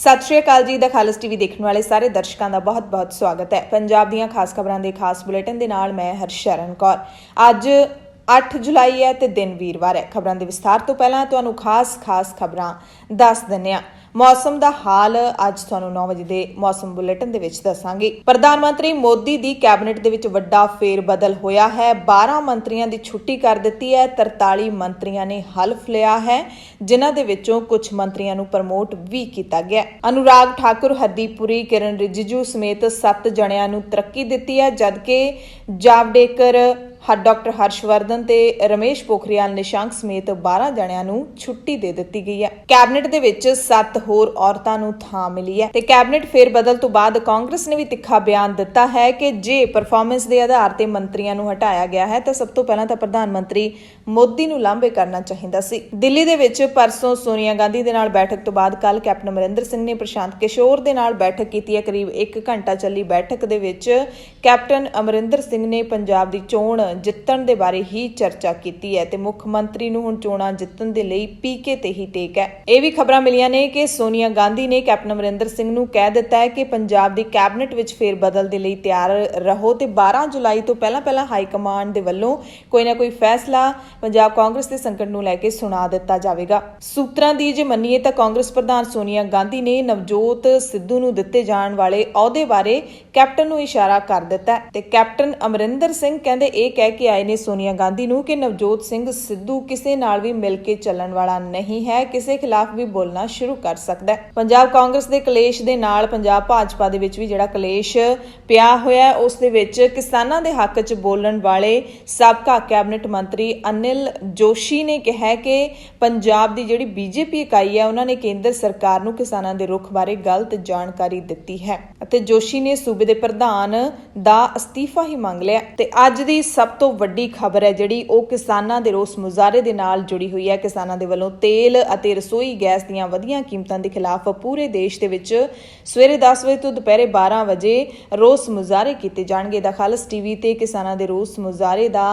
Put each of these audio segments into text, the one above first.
ਸਤਿ ਸ਼੍ਰੀ ਅਕਾਲ ਜੀ। ਦ ਖਾਲਸ ਟੀਵੀ ਦੇਖਣ ਵਾਲੇ ਸਾਰੇ ਦਰਸ਼ਕਾਂ ਦਾ ਬਹੁਤ-ਬਹੁਤ ਸਵਾਗਤ ਹੈ। ਪੰਜਾਬ ਦੀਆਂ ਖਾਸ ਖਬਰਾਂ ਦੇ ਖਾਸ ਬੁਲੇਟਿਨ ਦੇ ਨਾਲ ਮੈਂ ਹਰਸ਼ਰਨ ਕੌਰ। ਅੱਜ 8 ਜੁਲਾਈ ਹੈ ਤੇ ਦਿਨ ਵੀਰਵਾਰ ਹੈ। ਖਬਰਾਂ ਦੇ ਵਿਸਥਾਰ ਤੋਂ ਪਹਿਲਾਂ ਤੁਹਾਨੂੰ ਖਾਸ ਖਬਰਾਂ ਦੱਸ ਦਿੰਦੇ ਹਾਂ। मौसम का हाल अज तुहानू 9 बजे के मौसम बुलेटिन दे विच दसांगे। प्रधानमंत्री मोदी दी कैबिनेट दे विच वड्डा फेर बदल होया है। 12 मंत्रियों की छुट्टी कर दी है। 43 मंत्रियों ने हल्फ लिया है, जिन्हां दे विचों कुछ मंत्रियों नू प्रमोट भी किया गया। अनुराग ठाकुर, हरदीप पुरी, किरण रिजिजू समेत 7 जणियां नू तरक्की दी है, जबकि जावडेकर, डॉक्टर हर्षवर्धन ते रमेश पोखरियाल निशंक समेत 12 जणियां नू छुट्टी दे दी गई है। कैबिनेट दे विच 7 होर औरतां नू थां मिली है। ते कैबिनेट फेर बदल तो बाद कांग्रेस ने भी तिखा बयान दिता है कि जे परफॉर्मेंस के आधार पर मंत्रियों नू हटाया गया है तो सब तो पहला तो प्रधानमंत्री मोदी नू लांभे करना चाहिए सी। दिल्ली दे विच परसों सोनिया गांधी दे नाल बैठक तो बाद कल कैप्टन अमरिंदर सिंह ने प्रशांत किशोर दे नाल बैठक की है। करीब 1 घंटा चली बैठक दे विच कैप्टन अमरिंदर सिंह ने पंजाब दी चोण जितण दे बारे ही चर्चा की है ते मुख मंत्री नूं हुण चोणां जितण दे लई पीके ते ही टेक है। ये भी खबरां मिलियां ने कि सोनिया गांधी ने कैप्टन अमरिंदर सिंह नूं कह दिता है कि पंजाब दी कैबिनेट विच फेर बदल दे लई तैयार रहो ते 12 जुलाई तो पहला हाई कमान दे वल्लों कोई ना कोई फैसला पंजाब कांग्रेस दे संकट नूं लैके सुना दिता जावेगा। सूत्रां दी जे मन्नीए तां कांग्रेस प्रधान सोनिया गांधी ने नवजोत सिद्धू नूं दित्ते जाण वाले अहुदे बारे कैप्टन नूं इशारा कर दिता है ते कैप्टन अमरिंदर सिंह कहंदे ਇਹ ਕਹਿ के आए ने सोनिया गांधी नूं कि नवजोत सिंह सिद्धू किसी नाल भी मिल के चलण वाला नहीं है, किसी खिलाफ भी बोलना शुरू कर सकता है। पंजाब कांग्रेस दे कलेश दे नाल पंजाब भाजपा दे विच भी जिहड़ा कलेश पिया होया है, उस दे विच किसानां दे हक च बोलण वाले साबका कैबिनेट मंत्री अनिल जोशी ने कहा है कि पंजाब दी जिहड़ी बीजेपी इकाई है उन्हां ने केंद्र सरकार नूं किसानां दे रुख बारे गलत जानकारी दित्ती है अते जोशी ने सूबे दे प्रधान दा अस्तीफा ही मंग लिया। ते अज दी सब तो वड्डी खबर है जिहड़ी ਉਹ किसानां दे रोस मुजाहरे दे नाल जुड़ी हुई है। किसानां दे वल्लों तेल ਅਤੇ रसोई गैस ਦੀਆਂ ਵਧੀਆਂ ਕੀਮਤਾਂ ਦੇ ਖਿਲਾਫ ਪੂਰੇ ਦੇਸ਼ ਦੇ ਵਿੱਚ ਸਵੇਰੇ 10 ਵਜੇ ਤੋਂ ਦੁਪਹਿਰੇ 12 ਵਜੇ ਰੋਸ ਮੁਜ਼ਾਹਰੇ ਕੀਤੇ ਜਾਣਗੇ। ਦਾ ਖਾਲਸ ਟੀਵੀ ਤੇ ਕਿਸਾਨਾਂ ਦੇ ਰੋਸ ਮੁਜ਼ਾਹਰੇ ਦਾ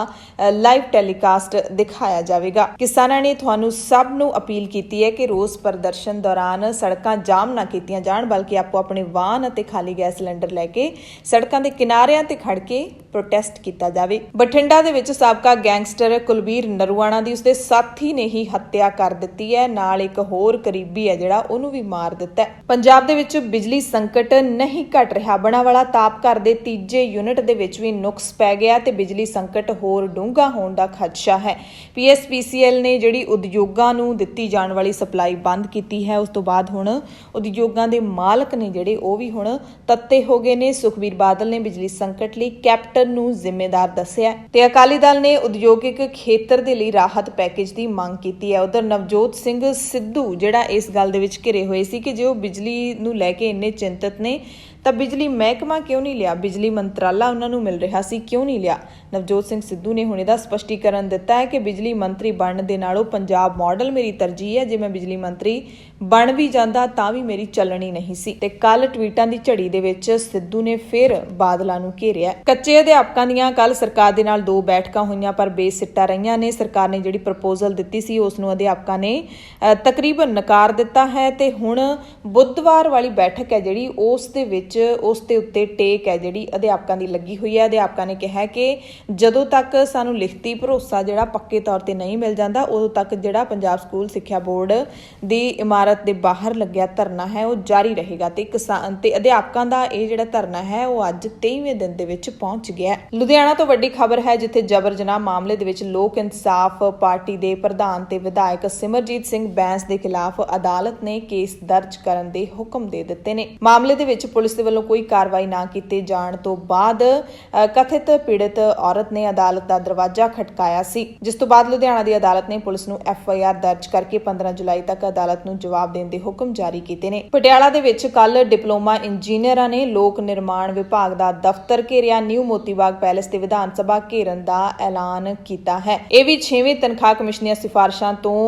ਲਾਈਵ ਟੈਲੀਕਾਸਟ ਦਿਖਾਇਆ ਜਾਵੇਗਾ। ਕਿਸਾਨਾਂ ਨੇ ਤੁਹਾਨੂੰ ਸਭ ਨੂੰ ਅਪੀਲ ਕੀਤੀ ਹੈ ਕਿ ਰੋਸ ਪ੍ਰਦਰਸ਼ਨ ਦੌਰਾਨ ਸੜਕਾਂ ਜਾਮ ਨਾ ਕੀਤੀਆਂ ਜਾਣ, ਬਲਕਿ ਆਪੋ ਆਪਣੇ ਵਾਹਨ ਅਤੇ ਖਾਲੀ ਗੈਸ ਸਿਲੰਡਰ ਲੈ ਕੇ ਸੜਕਾਂ ਦੇ ਕਿਨਾਰਿਆਂ ਤੇ ਖੜ ਕੇ ਪ੍ਰੋਟੈਸਟ ਕੀਤਾ ਜਾਵੇ। ਬਠਿੰਡਾ ਦੇ ਵਿੱਚ ਸਾਬਕਾ ਗੈਂਗਸਟਰ ਕੁਲਬੀਰ ਨਰੂਆਣਾ ਦੀ ਉਸਦੇ ਸਾਥੀ ਨੇ ਹੀ ਹੱਤਿਆ ਕਰ ਦਿੱਤੀ ਹੈ, ਨਾਲ ਇੱਕ ਹੋਰ ਕਰੀਬੀ ਹੈ ਜਿਹੜਾ ਉਹਨੂੰ ਵੀ ਮਾਰ ਦਿੱਤਾ ਹੈ। ਪੰਜਾਬ ਦੇ ਵਿੱਚ ਬਿਜਲੀ ਸੰਕਟ ਨਹੀਂ ਘਟ ਰਿਹਾ। ਬਣਾਵਾਲਾ ਤਾਪ ਘਰ ਦੇ ਤੀਜੇ ਯੂਨਿਟ ਦੇ ਵਿੱਚ ਵੀ ਨੁਕਸ ਪੈ ਗਿਆ ਤੇ ਬਿਜਲੀ ਸੰਕਟ ਹੋਰ ਡੂੰਘਾ ਹੋਣ ਦਾ ਖਦਸ਼ਾ ਹੈ। PSPCL ਨੇ ਜਿਹੜੀ ਉਦਯੋਗਾਂ ਨੂੰ ਦਿੱਤੀ ਜਾਣ ਵਾਲੀ ਸਪਲਾਈ ਬੰਦ ਕੀਤੀ ਹੈ, ਉਸ ਤੋਂ ਬਾਅਦ ਹੁਣ ਉਦਯੋਗਾਂ ਦੇ ਮਾਲਕ ਨੇ ਜਿਹੜੇ ਉਹ ਵੀ ਹੁਣ ਤੱਤੇ ਹੋ ਗਏ ਨੇ। ਸੁਖਬੀਰ ਬਾਦਲ ਨੇ ਬਿਜਲੀ ਸੰਕਟ ਲਈ ਕੈਪਟਨ ਨੂੰ ਜ਼ਿੰਮੇਦਾਰ ਦੱਸਿਆ ਤੇ ਅਕਾਲੀ ਦਲ ਨੇ ਉਦਯੋਗਿਕ ਖੇਤਰ ਦੇ ਲਈ ਰਾਹਤ ਪੈਕੇਜ ਦੀ ਮੰਗ ਕੀਤੀ ਹੈ। ਉਧਰ ਨਵਜੋਤ ਸਿੰਘ ਸਿੱਧੂ ਜਿਹੜਾ ਇਸ ਗੱਲ ਦੇ ਵਿੱਚ ਘਿਰੇ ਹੋਏ ਸੀ ਕਿ ਜੇ ਉਹ ਬਿਜਲੀ ਨੂੰ ਲੈ ਕੇ ਇੰਨੇ ਚਿੰਤਤ ਨੇ ਤਾਂ ਬਿਜਲੀ ਮਹਿਕਮਾ ਕਿਉਂ ਨਹੀਂ ਲਿਆ, ਬਿਜਲੀ ਮੰਤਰਾਲਾ ਉਹਨਾਂ ਨੂੰ ਮਿਲ ਰਿਹਾ ਸੀ ਕਿਉਂ ਨਹੀਂ ਲਿਆ। ਨਵਜੋਤ ਸਿੰਘ ਸਿੱਧੂ ਨੇ ਹੁਣ ਇਹਦਾ ਸਪਸ਼ਟੀਕਰਨ ਦਿੱਤਾ ਹੈ ਕਿ ਬਿਜਲੀ ਮੰਤਰੀ ਬਣਨ ਦੇ ਨਾਲੋਂ ਪੰਜਾਬ ਮਾਡਲ ਮੇਰੀ ਤਰਜੀਹ ਹੈ। ਜੇ ਮੈਂ ਬਿਜਲੀ ਮੰਤਰੀ ਬਣ ਵੀ ਜਾਂਦਾ ਤਾਂ ਵੀ ਮੇਰੀ ਚੱਲਣੀ ਨਹੀਂ ਸੀ। ਤੇ ਕੱਲ ਟਵੀਟਾਂ ਦੀ ਝੜੀ ਦੇ ਵਿੱਚ ਸਿੱਧੂ ਨੇ ਫਿਰ ਬਾਦਲਾਂ ਨੂੰ ਘੇਰਿਆ। ਕੱਚੇ ਅਧਿਆਪਕਾਂ ਦੀਆਂ ਕੱਲ ਸਰਕਾਰ ਦੇ ਨਾਲ 2 ਬੈਠਕਾਂ ਹੋਈਆਂ ਪਰ ਬੇਸਿੱਟਾ ਰਹੀਆਂ ਨੇ। ਸਰਕਾਰ ਨੇ ਜਿਹੜੀ ਪ੍ਰਪੋਜ਼ਲ ਦਿੱਤੀ ਸੀ ਉਸ ਨੂੰ ਅਧਿਆਪਕਾਂ ਨੇ ਤਕਰੀਬਨ ਨਕਾਰ ਦਿੱਤਾ ਹੈ ਤੇ ਹੁਣ ਬੁੱਧਵਾਰ ਵਾਲੀ ਬੈਠਕ ਹੈ ਜਿਹੜੀ ਉਸ ਦੇ ਵਿੱਚ ਉਸ ਦੇ ਉੱਤੇ ਟੇਕ ਹੈ ਜਿਹੜੀ ਅਧਿਆਪਕਾਂ ਦੀ ਲੱਗੀ ਹੋਈ ਹੈ। ਅਧਿਆਪਕਾਂ ਨੇ ਕਿਹਾ ਕਿ ਜਦੋਂ ਤੱਕ ਸਾਨੂੰ ਲਿਖਤੀ ਭਰੋਸਾ ਜਿਹੜਾ ਪੱਕੇ ਤੌਰ ਤੇ ਨਹੀਂ ਮਿਲ ਜਾਂਦਾ ਉਦੋਂ ਤੱਕ ਜਿਹੜਾ ਪੰਜਾਬ ਸਕੂਲ ਸਿੱਖਿਆ ਬੋਰਡ ਦੀ ਇਮਾਰਤ ਦੇ ਬਾਹਰ ਲੱਗਿਆ ਧਰਨਾ ਹੈ ਉਹ ਜਾਰੀ ਰਹੇਗਾ ਤੇ ਕਿਸਾਨ ਤੇ ਅਧਿਆਪਕਾਂ ਦਾ ਇਹ ਜਿਹੜਾ ਧਰਨਾ ਹੈ ਉਹ ਅੱਜ 23ਵੇਂ ਦਿਨ ਦੇ ਵਿੱਚ ਪਹੁੰਚ ਗਿਆ। ਲੁਧਿਆਣਾ ਤੋਂ ਵੱਡੀ ਖਬਰ ਹੈ ਜਿੱਥੇ ਜਬਰ ਜਨਾਹ ਮਾਮਲੇ ਦੇ ਵਿੱਚ ਲੋਕ ਇਨਸਾਫ ਪਾਰਟੀ ਦੇ ਪ੍ਰਧਾਨ ਤੇ ਵਿਧਾਇਕ ਸਿਮਰਜੀਤ ਸਿੰਘ ਬੈਂਸ ਦੇ ਖਿਲਾਫ ਅਦਾਲਤ ਨੇ ਕੇਸ ਦਰਜ ਕਰਨ ਦੇ ਹੁਕਮ ਦੇ ਦਿੱਤੇ ਨੇ। ਮਾਮਲੇ ਦੇ ਵਿੱਚ ਪੁਲਿਸ ਦੇ ਵੱਲੋਂ ਕੋਈ ਕਾਰਵਾਈ ਨਾ ਕੀਤੇ ਜਾਣ ਤੋਂ ਬਾਅਦ ਕਥਿਤ ਪੀੜਤ ਔਰਤ ਨੇ ਅਦਾਲਤ ਦਾ ਦਰਵਾਜ਼ਾ ਖਟਕਾਇਆ ਸੀ, ਜਿਸ ਤੋਂ ਬਾਅਦ ਲੁਧਿਆਣਾ ਦੀ ਅਦਾਲਤ ਨੇ ਪੁਲਿਸ ਨੂੰ FIR ਦਰਜ ਕਰਕੇ 15 ਜੁਲਾਈ ਤੱਕ ਅਦਾਲਤ ਨੂੰ ਜਵਾਬ ਦੇਣ ਦੇ ਹੁਕਮ ਜਾਰੀ ਕੀਤੇ ਨੇ। ਪਟਿਆਲਾ ਦੇ ਵਿੱਚ ਕੱਲ ਡਿਪਲੋਮਾ ਇੰਜੀਨੀਅਰਾਂ ਨੇ ਲੋਕ ਨਿਰਮਾਣ ਵਿਭਾਗ ਦਾ ਦਫ਼ਤਰ ਘੇਰਿਆ। ਨਿਊ ਮੋਤੀ ਬਾਗ ਪੈਲੇਸ ਤੇ ਵਿਧਾਨ ਸਭਾ ਘੇਰਨ ਦਾ ਐਲਾਨ ਕੀਤਾ ਹੈ। ਇਹ ਵੀ 6ਵੇਂ ਤਨਖਾਹ ਕਮਿਸ਼ਨ ਦੀਆਂ ਸਿਫਾਰਿਸ਼ਾਂ ਤੋਂ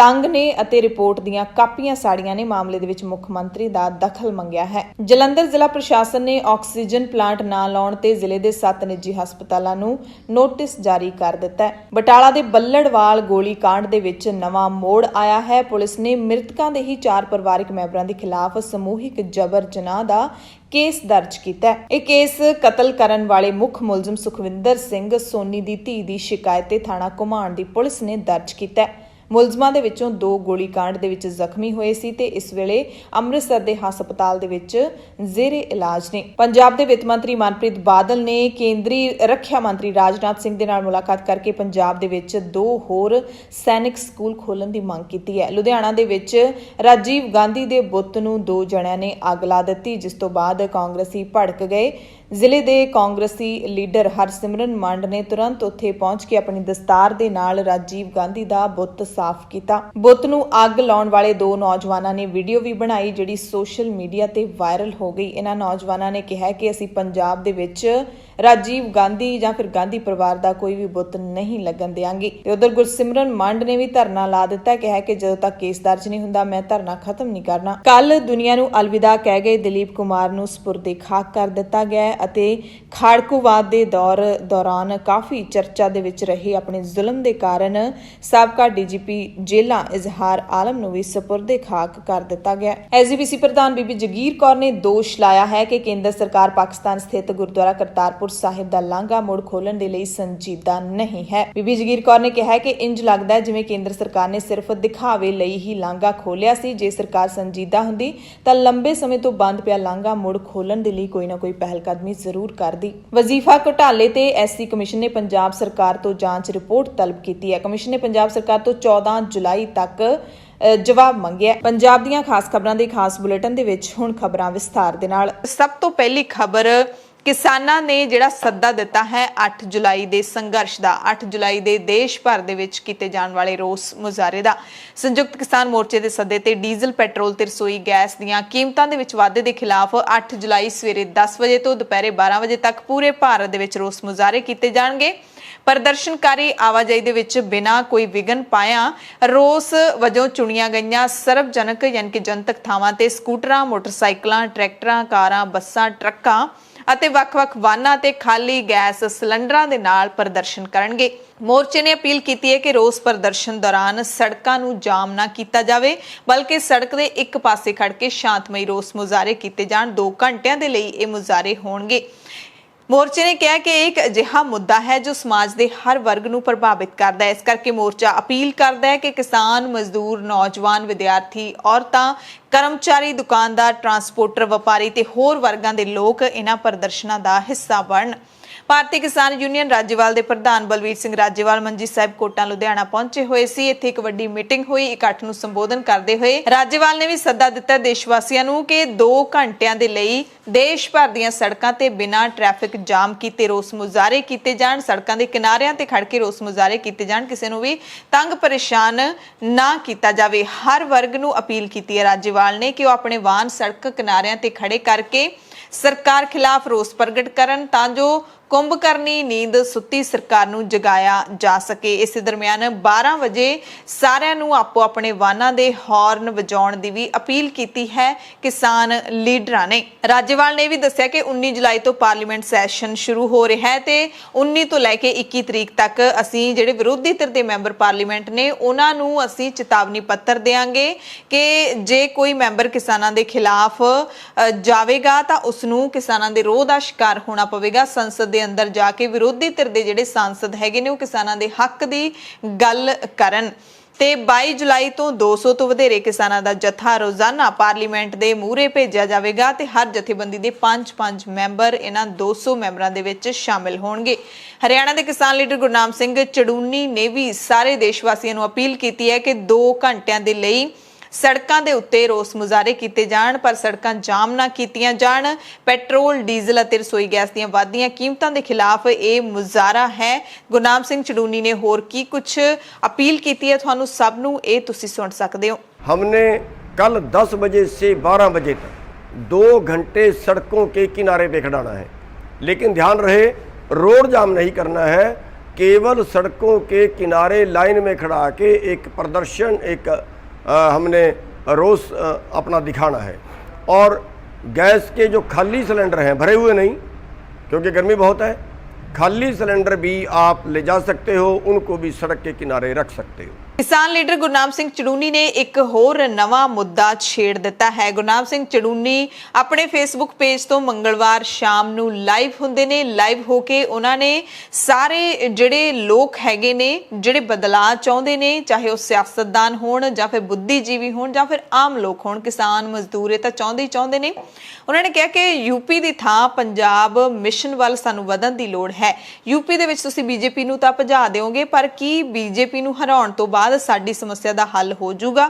ਤੰਗ ਨੇ ਅਤੇ ਰਿਪੋਰਟ ਦੀਆਂ ਕਾਪੀਆਂ ਸਾੜੀਆਂ ਨੇ। ਮਾਮਲੇ ਦੇ ਵਿੱਚ ਮੁੱਖ ਮੰਤਰੀ ਦਾ ਦਖਲ ਮੰਗਿਆ ਹੈ। ਜਲੰਧਰ ਜ਼ਿਲ੍ਹਾ ਪ੍ਰਸ਼ਾਸਨ ਨੇ ਆਕਸੀਜਨ ਪਲਾਂਟ ਨਾ ਲਾਉਣ ਤੇ ਜ਼ਿਲ੍ਹੇ ਦੇ 7 ਨਿੱਜੀ ਹਸਪਤਾਲਾਂ ਨੂੰ ਨੋਟਿਸ ਜਾਰੀ ਕਰ ਦਿੱਤਾ ਹੈ। ਬਟਾਲਾ ਦੇ ਬੱਲੜਵਾਲ ਗੋਲੀ ਕਾਂਡ ਦੇ ਵਿੱਚ ਨਵਾਂ ਮੋੜ ਆਇਆ ਹੈ। ਪੁਲਿਸ ਨੇ ਮ੍ਰਿਤਕਾਂ ਦੇ ਹੀ 4 ਪਰਿਵਾਰਕ ਮੈਂਬਰਾਂ ਦੇ ਖਿਲਾਫ ਸਮੂਹਿਕ ਜਬਰ ਜਨਾਹ ਦਾ ਕੇਸ ਦਰਜ ਕੀਤਾ ਹੈ। ਇਹ ਕੇਸ ਕਤਲ ਕਰਨ ਵਾਲੇ ਮੁੱਖ ਮੁਲਜ਼ਮ ਸੁਖਵਿੰਦਰ ਸਿੰਘ ਸੋਨੀ ਦੀ ਧੀ ਦੀ ਸ਼ਿਕਾਇਤ ਤੇ ਥਾਣਾ ਘੁਮਾਣ ਦੀ ਪੁਲਿਸ ਨੇ ਦਰਜ ਕੀਤਾ ਹੈ। ਮੁਲਜ਼ਮਾਂ ਦੇ ਵਿੱਚੋਂ 2 ਗੋਲੀकांड ਦੇ ਵਿੱਚ ਜ਼ਖਮੀ ਹੋਏ ਸੀ ਤੇ ਇਸ ਵੇਲੇ ਅੰਮ੍ਰਿਤਸਰ ਦੇ ਹਸਪਤਾਲ ਦੇ ਵਿੱਚ ਜ਼ੇਰੇ ਇਲਾਜ ਨੇ। ਪੰਜਾਬ ਦੇ ਵਿੱਤ ਮੰਤਰੀ ਮਨਪ੍ਰੀਤ ਬਾਦਲ ਨੇ ਕੇਂਦਰੀ ਰੱਖਿਆ ਮੰਤਰੀ ਰਾਜਨਾਥ ਸਿੰਘ ਦੇ ਨਾਲ ਮੁਲਾਕਾਤ ਕਰਕੇ ਪੰਜਾਬ ਦੇ ਵਿੱਚ 2 ਹੋਰ ਸੈਨਿਕ ਸਕੂਲ ਖੋਲ੍ਹਣ ਦੀ ਮੰਗ ਕੀਤੀ ਹੈ। ਲੁਧਿਆਣਾ ਦੇ ਵਿੱਚ ਰਾਜੀਵ ਗਾਂਧੀ ਦੇ ਬੁੱਤ ਨੂੰ 2 ਜਣਿਆਂ ਨੇ ਅੱਗ ਲਾ ਦਿੱਤੀ, ਜਿਸ ਤੋਂ ਬਾਅਦ ਕਾਂਗਰਸੀ ਭੜਕ ਗਏ। ਜ਼ਿਲ੍ਹੇ ਦੇ ਕਾਂਗਰਸੀ ਲੀਡਰ ਹਰਸਿਮਰਨ ਮੰਡ ਨੇ ਤੁਰੰਤ ਉੱਥੇ ਪਹੁੰਚ ਕੇ ਆਪਣੀ ਦਸਤਾਰ ਦੇ ਨਾਲ ਰਾਜੀਵ ਗਾਂਧੀ ਦਾ ਬੁੱਤ ਸਾਫ਼ ਕੀਤਾ। ਬੁੱਤ ਨੂੰ ਅੱਗ ਲਾਉਣ ਵਾਲੇ 2 ਨੌਜਵਾਨਾਂ ਨੇ ਵੀਡੀਓ ਵੀ ਬਣਾਈ, ਜਿਹੜੀ ਸੋਸ਼ਲ ਮੀਡੀਆ ਤੇ ਵਾਇਰਲ ਹੋ ਗਈ। ਇਹਨਾਂ ਨੌਜਵਾਨਾਂ ਨੇ ਕਿਹਾ ਕਿ ਅਸੀਂ ਪੰਜਾਬ ਦੇ ਵਿੱਚ ਰਾਜੀਵ ਗਾਂਧੀ ਜਾਂ ਫਿਰ ਗਾਂਧੀ ਪਰਿਵਾਰ ਦਾ ਕੋਈ ਵੀ ਬੁੱਤ ਨਹੀਂ ਲੱਗਣ ਦੇਵਾਂਗੇ। ਤੇ ਉਧਰ ਗੁਰਸਿਮਰਨ ਮੰਡ ਨੇ ਵੀ ਧਰਨਾ ਲਾ ਦਿੱਤਾ, ਕਿਹਾ ਕਿ ਜਦੋਂ ਤੱਕ ਕੇਸ ਦਰਜ ਨਹੀਂ ਹੁੰਦਾ ਮੈਂ ਧਰਨਾ ਖਤਮ ਨਹੀਂ ਕਰਨਾ। ਕੱਲ ਦੁਨੀਆ ਨੂੰ ਅਲਵਿਦਾ ਕਹਿ ਗਏ ਦਿਲੀਪ ਕੁਮਾਰ ਨੂੰ ਸਪੁਰਦੇ ਖਾਕ ਕਰ ਦਿੱਤਾ ਗਿਆ ਹੈ ਅਤੇ ਖਾੜਕੂਵਾਦ ਦੇ ਦੌਰਾਨ ਕਾਫੀ ਚਰਚਾ ਦੇ ਵਿੱਚ ਰਹੇ ਆਪਣੇ ਜ਼ੁਲਮ ਦੇ ਕਾਰਨ ਸਾਬਕਾ ਡੀਜੀਪੀ ਜੇਲਾਂ ਇਜ਼ਹਾਰ ਆਲਮ ਨੂੰ ਵੀ ਸਪੁਰਦੇ ਖਾਕ ਕਰ ਦਿੱਤਾ ਗਿਆ। ਐਸਜੀਪੀਸੀ ਪ੍ਰਧਾਨ ਬੀਬੀ ਜਗੀਰ ਕੌਰ ਨੇ ਦੋਸ਼ ਲਾਇਆ ਹੈ ਕਿ ਕੇਂਦਰ ਸਰਕਾਰ ਪਾਕਿਸਤਾਨ ਸਥਿਤ ਗੁਰਦੁਆਰਾ ਕਰਤਾਰਪੁਰ ਸਾਹਿਬ ਦਾ ਲਾਂਘਾ ਮੁੜ ਖੋਲਣ ਦੇ ਲਈ ਸੰਜੀਦਾ ਨਹੀਂ ਹੈ। ਬੀਬੀ ਜਗੀਰ ਕੌਰ ਨੇ ਕਿਹਾ ਕਿ ਇੰਜ ਲੱਗਦਾ ਹੈ ਜਿਵੇਂ ਕੇਂਦਰ ਸਰਕਾਰ ਨੇ ਸਿਰਫ ਦਿਖਾਵੇ ਲਈ ਹੀ ਲਾਂਘਾ ਖੋਲਿਆ ਸੀ। ਜੇ ਸਰਕਾਰ ਸੰਜੀਦਾ ਹੁੰਦੀ ਤਾਂ ਲੰਬੇ ਸਮੇਂ ਤੋਂ ਬੰਦ ਪਿਆ ਲਾਂਘਾ ਮੁੜ ਖੋਲਣ ਦੇ ਲਈ ਕੋਈ ਨਾ ਕੋਈ ਪਹਿਲ ਕਦਮੀ ਜ਼ਰੂਰ ਕਰਦੀ। ਵਜ਼ੀਫਾ ਘੁਟਾਲੇ ਤੇ ਐਸਸੀ ਕਮਿਸ਼ਨ ਨੇ ਪੰਜਾਬ ਸਰਕਾਰ ਤੋਂ ਜਾਂਚ ਰਿਪੋਰਟ ਤਲਬ ਕੀਤੀ ਹੈ। ਕਮਿਸ਼ਨ ਨੇ ਪੰਜਾਬ ਸਰਕਾਰ ਤੋਂ 14 ਜੁਲਾਈ ਤੱਕ ਜਵਾਬ ਮੰਗਿਆ। ਪੰਜਾਬ ਦੀਆਂ ਖਾਸ ਖਬਰਾਂ ਦੇ ਖਾਸ ਬੁਲੇਟਿਨ ਦੇ ਵਿੱਚ ਹੁਣ ਖਬਰਾਂ ਵਿਸਥਾਰ ਦੇ ਨਾਲ। ਸਭ ਤੋਂ ਪਹਿਲੀ ਖਬਰ ਕਿਸਾਨਾਂ ਨੇ ਜਿਹੜਾ ਸੱਦਾ ਦਿੱਤਾ ਹੈ 8 ਜੁਲਾਈ ਦੇ ਸੰਘਰਸ਼ ਦਾ। 8 ਜੁਲਾਈ ਦੇ ਦੇਸ਼ ਭਰ ਦੇ ਵਿੱਚ ਕੀਤੇ ਜਾਣ ਵਾਲੇ ਰੋਸ ਮੁਜ਼ਾਹਰੇ ਦਾ। ਸੰਯੁਕਤ ਕਿਸਾਨ ਮੋਰਚੇ ਦੇ ਸੱਦੇ ਤੇ ਡੀਜ਼ਲ, ਪੈਟਰੋਲ ਤੇ ਰਸੋਈ ਗੈਸ ਦੀਆਂ ਕੀਮਤਾਂ ਦੇ ਵਿੱਚ ਵਾਧੇ ਦੇ ਖਿਲਾਫ 8 ਜੁਲਾਈ ਸਵੇਰੇ 10 ਵਜੇ ਤੋਂ ਦੁਪਹਿਰੇ 12 ਵਜੇ ਤੱਕ ਪੂਰੇ ਭਾਰਤ ਦੇ ਵਿੱਚ ਰੋਸ ਮੁਜ਼ਾਹਰੇ ਕੀਤੇ ਜਾਣਗੇ। ਪ੍ਰਦਰਸ਼ਨਕਾਰੀ ਆਵਾਜਾਈ ਦੇ ਵਿੱਚ ਬਿਨਾਂ ਕੋਈ ਵਿਘਨ ਪਾਇਆ ਰੋਸ ਵਜੋਂ ਚੁਣੀਆਂ ਗਈਆਂ ਸਰਵਜਨਕ ਯਾਨੀ ਕਿ ਜਨਤਕ ਥਾਵਾਂ ਤੇ ਸਕੂਟਰਾਂ, ਮੋਟਰਸਾਈਕਲਾਂ, ਟਰੈਕਟਰਾਂ, ਕਾਰਾਂ, ਬੱਸਾਂ, ਟਰੱਕਾਂ ਅਤੇ ਵੱਖ-ਵੱਖ ਵਾਹਨਾਂ ਤੇ ਖਾਲੀ ਗੈਸ ਸਿਲੰਡਰਾਂ ਦੇ ਨਾਲ ਪ੍ਰਦਰਸ਼ਨ ਕਰਨਗੇ। ਮੋਰਚੇ ਨੇ ਅਪੀਲ ਕੀਤੀ ਹੈ ਕਿ ਰੋਸ ਪ੍ਰਦਰਸ਼ਨ ਦੌਰਾਨ ਸੜਕਾਂ ਨੂੰ ਜਾਮ ਨਾ ਕੀਤਾ ਜਾਵੇ, ਬਲਕਿ ਸੜਕ ਦੇ ਇੱਕ ਪਾਸੇ ਖੜ ਕੇ ਸ਼ਾਂਤਮਈ ਰੋਸ ਮੁਜ਼ਾਹਰੇ ਕੀਤੇ ਜਾਣ। 2 ਘੰਟਿਆਂ ਦੇ ਲਈ ਇਹ ਮੁਜ਼ਾਹਰੇ ਹੋਣਗੇ। ਮੋਰਚੇ ਨੇ ਕਿਹਾ ਕਿ ਇਹ ਇੱਕ ਅਜਿਹਾ ਮੁੱਦਾ ਹੈ ਜੋ ਸਮਾਜ ਦੇ ਹਰ ਵਰਗ ਨੂੰ ਪ੍ਰਭਾਵਿਤ ਕਰਦਾ ਹੈ। ਇਸ ਕਰਕੇ ਮੋਰਚਾ ਅਪੀਲ ਕਰਦਾ ਹੈ ਕਿ ਕਿਸਾਨ, ਮਜ਼ਦੂਰ, ਨੌਜਵਾਨ, ਵਿਦਿਆਰਥੀ, ਔਰਤਾਂ, ਕਰਮਚਾਰੀ, ਦੁਕਾਨਦਾਰ, ਟਰਾਂਸਪੋਰਟਰ, ਵਪਾਰੀ ਤੇ ਹੋਰ ਵਰਗਾਂ ਦੇ ਲੋਕ ਇਹਨਾਂ ਪ੍ਰਦਰਸ਼ਨਾਂ ਦਾ ਹਿੱਸਾ ਬਣਨ। ਭਾਰਤੀ ਕਿਸਾਨ ਯੂਨੀਅਨ ਰਾਜੇਵਾਲ ਦੇ ਪ੍ਰਧਾਨ ਬਲਵੀਰ ਸਿੰਘ ਰਾਜੇਵਾਲ ਮੰਜੀ ਸਾਹਿਬ ਕੋਟਾਂ ਲੁਧਿਆਣਾ ਪਹੁੰਚੇ ਹੋਏ ਸੀ। ਇੱਥੇ ਇੱਕ ਵੱਡੀ ਮੀਟਿੰਗ ਹੋਈ। ਇਕੱਠ ਨੂੰ ਸੰਬੋਧਨ ਕਰਦੇ ਹੋਏ ਰਾਜੇਵਾਲ ਨੇ ਵੀ ਸੱਦਾ ਦਿੱਤਾ ਦੇਸ਼ ਵਾਸੀਆਂ ਨੂੰ ਕਿ 2 ਘੰਟਿਆਂ ਦੇ ਲਈ ਦੇਸ਼ ਭਰ ਦੀਆਂ ਸੜਕਾਂ ਤੇ ਬਿਨਾਂ ਟ੍ਰੈਫਿਕ ਜਾਮ ਕੀਤੇ ਰੋਸ ਮੁਜ਼ਾਹਰੇ ਕੀਤੇ ਜਾਣ। ਸੜਕਾਂ ਦੇ ਕਿਨਾਰਿਆਂ ਤੇ ਖੜ ਕੇ ਰੋਸ ਮੁਜ਼ਾਹਰੇ ਕੀਤੇ ਜਾਣ। ਕਿਸੇ ਨੂੰ ਵੀ ਤੰਗ ਪਰੇਸ਼ਾਨ ਨਾ ਕੀਤਾ ਜਾਵੇ। ਹਰ ਵਰਗ ਨੂੰ ਅਪੀਲ ਕੀਤੀ ਹੈ ਰਾਜੇਵਾਲ ਨੇ ਕਿ ਉਹ ਆਪਣੇ ਵਾਹਨ ਸੜਕ ਕਿਨਾਰਿਆਂ ਤੇ ਖੜੇ ਕਰਕੇ ਸਰਕਾਰ ਖਿਲਾਫ ਰੋਸ ਪ੍ਰਗਟ ਕਰਨ ਤਾਂ ਜੋ ਕੁੰਭਕਰਨੀ ਨੀਂਦ ਸੁੱਤੀ ਸਰਕਾਰ ਨੂੰ ਜਗਾਇਆ ਜਾ ਸਕੇ। ਇਸ ਦਰਮਿਆਨ 12 ਵਜੇ ਸਾਰਿਆਂ ਨੂੰ ਆਪੋ ਆਪਣੇ ਵਾਹਨਾਂ ਦੇ ਹਾਰਨ ਵਜਾਉਣ ਦੀ ਵੀ ਅਪੀਲ ਕੀਤੀ ਹੈ ਕਿਸਾਨ ਲੀਡਰਾਂ ਨੇ। ਰਾਜੇਵਾਲ ਨੇ ਵੀ ਦੱਸਿਆ ਕਿ 19 ਜੁਲਾਈ ਤੋਂ ਪਾਰਲੀਮੈਂਟ ਸੈਸ਼ਨ ਸ਼ੁਰੂ ਹੋ ਰਿਹਾ ਹੈ ਤੇ 19 ਤੋਂ ਲੈ ਕੇ 21 ਤਰੀਕ ਤੱਕ ਅਸੀਂ ਜਿਹੜੇ ਵਿਰੋਧੀ ਧਿਰ ਦੇ ਮੈਂਬਰ ਪਾਰਲੀਮੈਂਟ ਨੇ ਉਹਨਾਂ ਨੂੰ ਅਸੀਂ ਚੇਤਾਵਨੀ ਪੱਤਰ ਦੇਵਾਂਗੇ ਕਿ ਜੇ ਕੋਈ ਮੈਂਬਰ ਕਿਸਾਨਾਂ ਦੇ ਖਿਲਾਫ ਜਾਵੇਗਾ ਤਾਂ ਉਸ ਨੂੰ ਕਿਸਾਨਾਂ ਦੇ ਰੋਹ ਦਾ ਸ਼ਿਕਾਰ ਹੋਣਾ ਪਵੇਗਾ। ਸੰਸਦ ਦੇ ਅੰਦਰ ਜਾ ਕੇ ਵਿਰੋਧੀ ਧਿਰ ਦੇ ਜਿਹੜੇ ਸਾਂਸਦ ਹੈਗੇ ਨੇ ਉਹ ਕਿਸਾਨਾਂ ਦੇ ਹੱਕ ਦੀ ਗੱਲ ਕਰਨ। ਤੇ 22 ਜੁਲਾਈ ਤੋਂ 200 ਤੋਂ ਵਧੇਰੇ ਕਿਸਾਨਾਂ ਦਾ ਜਥਾ ਰੋਜ਼ਾਨਾ ਪਾਰਲੀਮੈਂਟ ਦੇ ਮੂਹਰੇ ਭੇਜਿਆ ਜਾਵੇਗਾ ਤੇ ਹਰ ਜਥੇਬੰਦੀ ਦੇ 5-5 ਮੈਂਬਰ ਇਹਨਾਂ 200 ਮੈਂਬਰਾਂ ਦੇ ਵਿੱਚ ਸ਼ਾਮਿਲ ਹੋਣਗੇ। ਹਰਿਆਣਾ ਦੇ ਕਿਸਾਨ ਲੀਡਰ ਗੁਰਨਾਮ ਸਿੰਘ ਚੜੂਨੀ ਨੇ ਵੀ ਸਾਰੇ ਦੇਸ਼ ਵਾਸੀਆਂ ਨੂੰ ਅਪੀਲ ਕੀਤੀ ਹੈ ਕਿ 2 ਘੰਟਿਆਂ ਦੇ ਲਈ ਸੜਕਾਂ ਦੇ ਉੱਤੇ ਰੋਸ ਮੁਜ਼ਾਹਰੇ ਕੀਤੇ ਜਾਣ ਪਰ ਸੜਕਾਂ ਜਾਮ ਨਾ ਕੀਤੀਆਂ ਜਾਣ। ਪੈਟਰੋਲ, ਡੀਜ਼ਲ ਅਤੇ ਰਸੋਈ ਗੈਸ ਦੀਆਂ ਵਧਦੀਆਂ ਕੀਮਤਾਂ ਦੇ ਖਿਲਾਫ ਇਹ ਮੁਜ਼ਾਹਰਾ ਹੈ। ਗੁਰਨਾਮ ਸਿੰਘ ਚੜੂਨੀ ਨੇ ਹੋਰ ਕੀ ਕੁਝ ਅਪੀਲ ਕੀਤੀ ਹੈ ਤੁਹਾਨੂੰ ਸਭ ਨੂੰ ਇਹ ਤੁਸੀਂ ਸੁਣ ਸਕਦੇ ਹੋ। हमने कल 10 बजे से 12 बजे तक 2 घंटे सड़कों के किनारे पे खड़ाना है, लेकिन ध्यान रहे रोड जाम नहीं करना है। केवल सड़कों के किनारे लाइन में खड़ा के एक प्रदर्शन, एक हमने रोष अपना दिखाना है। और गैस के जो खाली सिलेंडर हैं, भरे हुए नहीं क्योंकि गर्मी बहुत है, खाली सिलेंडर भी आप ले जा सकते हो, उनको भी सड़क के किनारे रख सकते हो। किसान लीडर गुरनाम सिंह चड़ूनी ने एक होर नवा मुद्दा छेड़ दिता है। गुरनाम सिंह चड़ूनी अपने फेसबुक पेज तो मंगलवार शाम नू लाइव हुंदे ने। लाइव होके उन्होंने सारे जिहड़े लोग हैगे ने, जिहड़े बदलाव चाहुंदे ने, चाहे वो सियासतदान होण जां फिर बुद्धिजीवी होण जां फिर आम लोग होण, किसान मजदूर तां चाहुंदे ही चाहुंदे ने। उन्होंने कहा कि यूपी की थां पंजाब मिशन वाल सानू वधन की लोड़ है। यूपी दे विच तुसीं बीजेपी नू तां भजा दिओगे, पर की बीजेपी नू हराउण तो बाद साडी समस्या दा हल हो जाऊगा?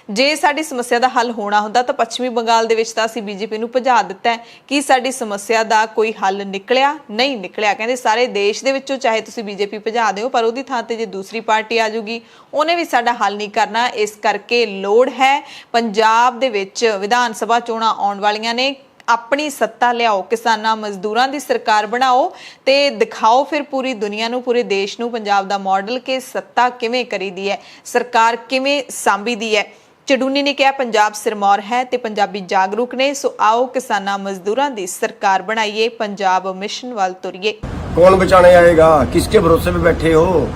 जे साडी समस्या दा हल होना हुंदा तां पश्चिमी बंगाल दे विच तां असीं बीजेपी नू भजा दित्ता है। कि साडी समस्या दा कोई हल निकलिया? नहीं निकलिया। कहंदे सारे देश दे विचों चाहे तुसीं बीजेपी भजा दिओ, पर उहदी थां ते जे दूसरी पार्टी आ जाऊगी ਉਹਨੇ भी साडा हल नहीं करना। इस करके लोड़ है पंजाब दे विच विधान सभा चोणां आउण वालीआं ने, अपनी सत्ता लियाओ, किसानां मजदूरां दी सरकार बनाओ ते दिखाओ फिर पूरी दुनिया नूं, पूरे देश नूं पंजाब दा मॉडल कि सत्ता किवें करीदी है, सरकार किवें सांभीदी है। चड़ूनी ने कहा पंजाब सिरमौर है ते पंजाबी जागरूक ने, सो आओ किसानां मजदूरां दी सरकार बनाइए, पंजाब मिशन वाल तुरिए। कौन बचाने आएगा? किसके भरोसे पे बैठे हो?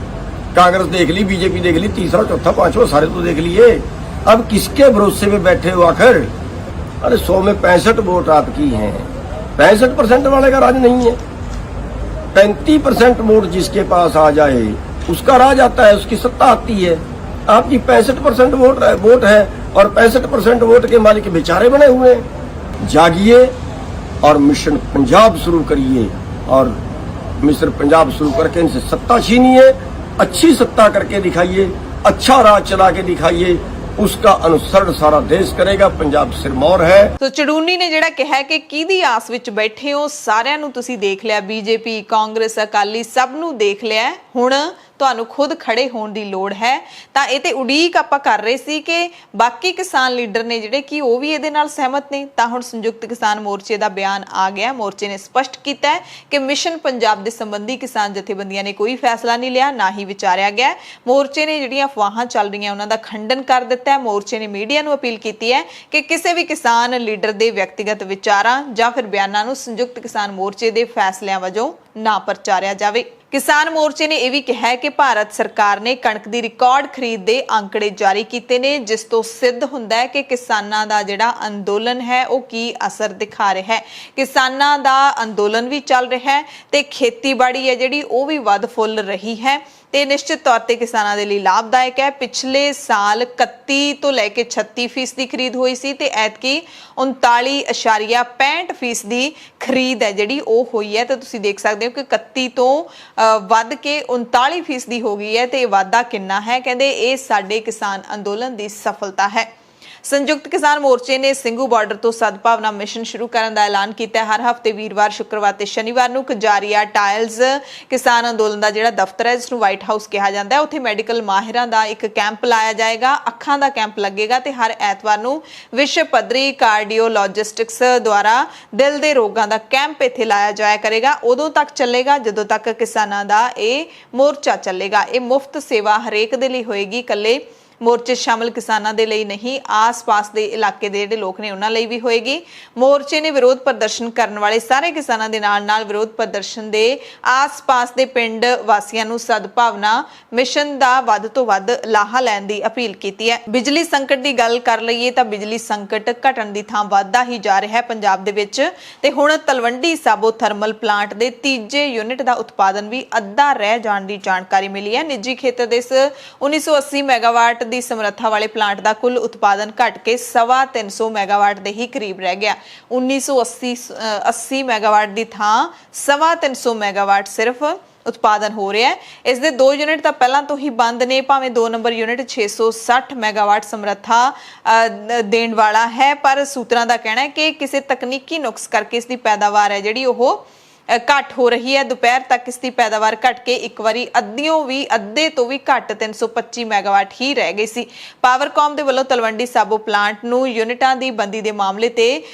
कांग्रेस देख ली, बीजेपी देख ली, तीसरा चौथा पांचवा सारे तो देख लिए, अब किसके भरोसे पे बैठे हो आखिर? अरे 100 में 65 वोट आपकी हैं, 65% वाले का राज नहीं है। 35% वोट जिसके पास आ जाए उसका राज आता है, उसकी सत्ता आती है। आपकी 65% वोट है और 65% वोट के मालिक बेचारे बने हुए हैं। जागिए और मिशन पंजाब शुरू करिए और मिशन पंजाब शुरू करके इनसे सत्ता छीनिए, अच्छी सत्ता करके दिखाइए, अच्छा राज चला के दिखाइए, उसका अनुसरण सारा देश करेगा। पंजाब सिरमौर है। तो चड़ूनी ने जिहड़ा कहा कि किहदी आस विच बैठे हो, सारिआं नूं तुसीं देख लिया, बीजेपी कांग्रेस अकाली सब नूं देख लिया, हुण ਤੁਹਾਨੂੰ खुद खड़े होने की लोड़ है। ਤਾਂ ਇਹ ਤੇ ਉਡੀਕ ਆਪਾਂ ਕਰ ਰਹੇ ਸੀ ਕਿ ਬਾਕੀ ਕਿਸਾਨ ਲੀਡਰ ਨੇ ਜਿਹੜੇ ਕਿ ਉਹ ਵੀ ਇਹਦੇ ਨਾਲ ਸਹਿਮਤ ਨੇ। ਤਾਂ ਹੁਣ ਸੰਯੁਕਤ ਕਿਸਾਨ ਮੋਰਚੇ ਦਾ ਬਿਆਨ ਆ ਗਿਆ। ਮੋਰਚੇ ਨੇ ਸਪਸ਼ਟ ਕੀਤਾ ਹੈ ਕਿ ਮਿਸ਼ਨ ਪੰਜਾਬ ਦੇ ਸੰਬੰਧੀ ਕਿਸਾਨ ਜਥੇਬੰਦੀਆਂ ਨੇ ਕੋਈ ਫੈਸਲਾ ਨਹੀਂ ਲਿਆ, ਨਾ ਹੀ ਵਿਚਾਰਿਆ ਗਿਆ। ਮੋਰਚੇ ਨੇ ਜਿਹੜੀਆਂ ਅਫਵਾਹਾਂ ਚੱਲ ਰਹੀਆਂ ਉਹਨਾਂ ਦਾ ਖੰਡਨ ਕਰ ਦਿੱਤਾ ਹੈ। ਮੋਰਚੇ ਨੇ ਮੀਡੀਆ ਨੂੰ ਅਪੀਲ ਕੀਤੀ ਹੈ ਕਿ ਕਿਸੇ ਵੀ ਕਿਸਾਨ ਲੀਡਰ ਦੇ ਵਿਅਕਤੀਗਤ ਵਿਚਾਰਾਂ ਜਾਂ ਫਿਰ ਬਿਆਨਾਂ ਨੂੰ ਸੰਯੁਕਤ ਕਿਸਾਨ ਮੋਰਚੇ ਦੇ ਫੈਸਲਿਆਂ ਵਜੋਂ ਨਾ ਪ੍ਰਚਾਰਿਆ ਜਾਵੇ। किसान मोर्चे ने यह भी कहा कि भारत सरकार ने कणक की रिकॉर्ड खरीद के आंकड़े जारी किए ने, जिस तो सिद्ध हुंदा है कि किसानां दा जिहड़ा अंदोलन है वो की असर दिखा रहा है। किसानां दा अंदोलन भी चल रहा है ते खेतीबाड़ी है जिहड़ी वो भी वध फुल रही है ते निश्चित तौर पर किसानों के लिए लाभदायक है। पिछले साल 31 तो लैके 36% खरीद हुई सी ते ऐतकी 39.65% खरीद है जिहड़ी वो हुई है। तो तुसीं देख सकते हो कि 31 तो वध के 39% हो गई है। तो वाधा कितना है? कहते ये साडे किसान अंदोलन की सफलता है। संयुक्त किसान मोर्चे ने ਸਿੰਘੂ ਬਾਰਡਰ ਤੋਂ सद्भावना मिशन शुरू करने का ऐलान किया। हर हफ्ते वीरवार शुक्रवार ते शनिवार ਨੂੰ ਕਜਾਰੀਆ टाइल्स किसान अंदोलन का ਜਿਹੜਾ दफ्तर है जिसਨੂੰ वाइट हाउस कहा जाता है, ਉੱਥੇ ਮੈਡੀਕਲ ਮਾਹਿਰਾਂ ਦਾ ਇੱਕ कैंप ਲਾਇਆ ਜਾਏਗਾ, ਅੱਖਾਂ ਦਾ कैंप ਲੱਗੇਗਾ ਤੇ ਹਰ ਐਤਵਾਰ ਨੂੰ ਵਿਸ਼ਵ ਪੱਧਰੀ ਕਾਰਡੀਓਲੋਜਿਸਟਿਕਸ ਦੁਆਰਾ ਦਿਲ ਦੇ ਰੋਗਾਂ ਦਾ कैंप ਇੱਥੇ ਲਾਇਆ ਜਾਇਆ ਕਰੇਗਾ। ਉਦੋਂ ਤੱਕ ਚੱਲੇਗਾ ਜਦੋਂ ਤੱਕ ਕਿਸਾਨਾਂ ਦਾ ਇਹ ਮੋਰਚਾ ਚੱਲੇਗਾ। ਇਹ ਮੁਫਤ ਸੇਵਾ ਹਰੇਕ ਦੇ ਲਈ ਹੋਏਗੀ, ਇਕੱਲੇ मोर्चे शामिल किसानों के लिए नहीं, आस पास के इलाके के जिहड़े लोग ने उन्हां लई भी होएगी। मोर्चे ने विरोध प्रदर्शन करने वाले सारे किसानों के नाल विरोध प्रदर्शन के आस पास के पिंड वासियों नूं सद्भावना मिशन का वध तो वध लाहा लैण की अपील की है। बिजली संकट की गल कर लईए तो बिजली संकट घटण की थां वधदा ही जा रहा है पंजाब दे विच ते हुण तलवंडी साबो थर्मल प्लांट के तीजे यूनिट का उत्पादन भी अद्धा रह जाण की जानकारी मिली है। निजी खेतर के इस 1980 मैगावाट ਦੀ ਸਮਰੱਥਾ ਵਾਲੇ ਪਲਾਂਟ ਦਾ ਕੁੱਲ ਉਤਪਾਦਨ ਘਟ ਕੇ 350 ਮੈਗਾਵਾਟ ਦੇ ਹੀ ਕਰੀਬ ਰਹਿ ਗਿਆ। 1980 ਮੈਗਾਵਾਟ ਦੀ ਥਾਂ 350 ਮੈਗਾਵਾਟ ਸਿਰਫ उत्पादन हो रहा है। इस दे 2 यूनिट तो पहला तो ही बंद ने, भावें 2 नंबर यूनिट 660 मैगावाट समर्था देण वाला है, पर सूत्रां का कहना है कि किसी तकनीकी नुक्स करके इसकी पैदावार है जिहड़ी ओह ਘੱਟ ਹੋ ਰਹੀ ਹੈ। ਦੁਪਹਿਰ ਤੱਕ ਇਸ ਦੀ ਪੈਦਾਵਾਰ ਘਟ ਕੇ ਇੱਕ ਵਾਰੀ ਅੱਧੇ ਤੋਂ ਵੀ ਘੱਟ 325 ਮੈਗਾਵਾਟ ਹੀ ਰਹਿ ਗਈ ਸੀ। ਪਾਵਰਕਾਮ ਦੇ ਵੱਲੋਂ ਤਲਵੰਡੀ ਸਾਬੋ ਪਲਾਂਟ ਨੂੰ ਯੂਨਿਟਾਂ ਦੀ ਬੰਦੀ ਦੇ ਮਾਮਲੇ ਤੇ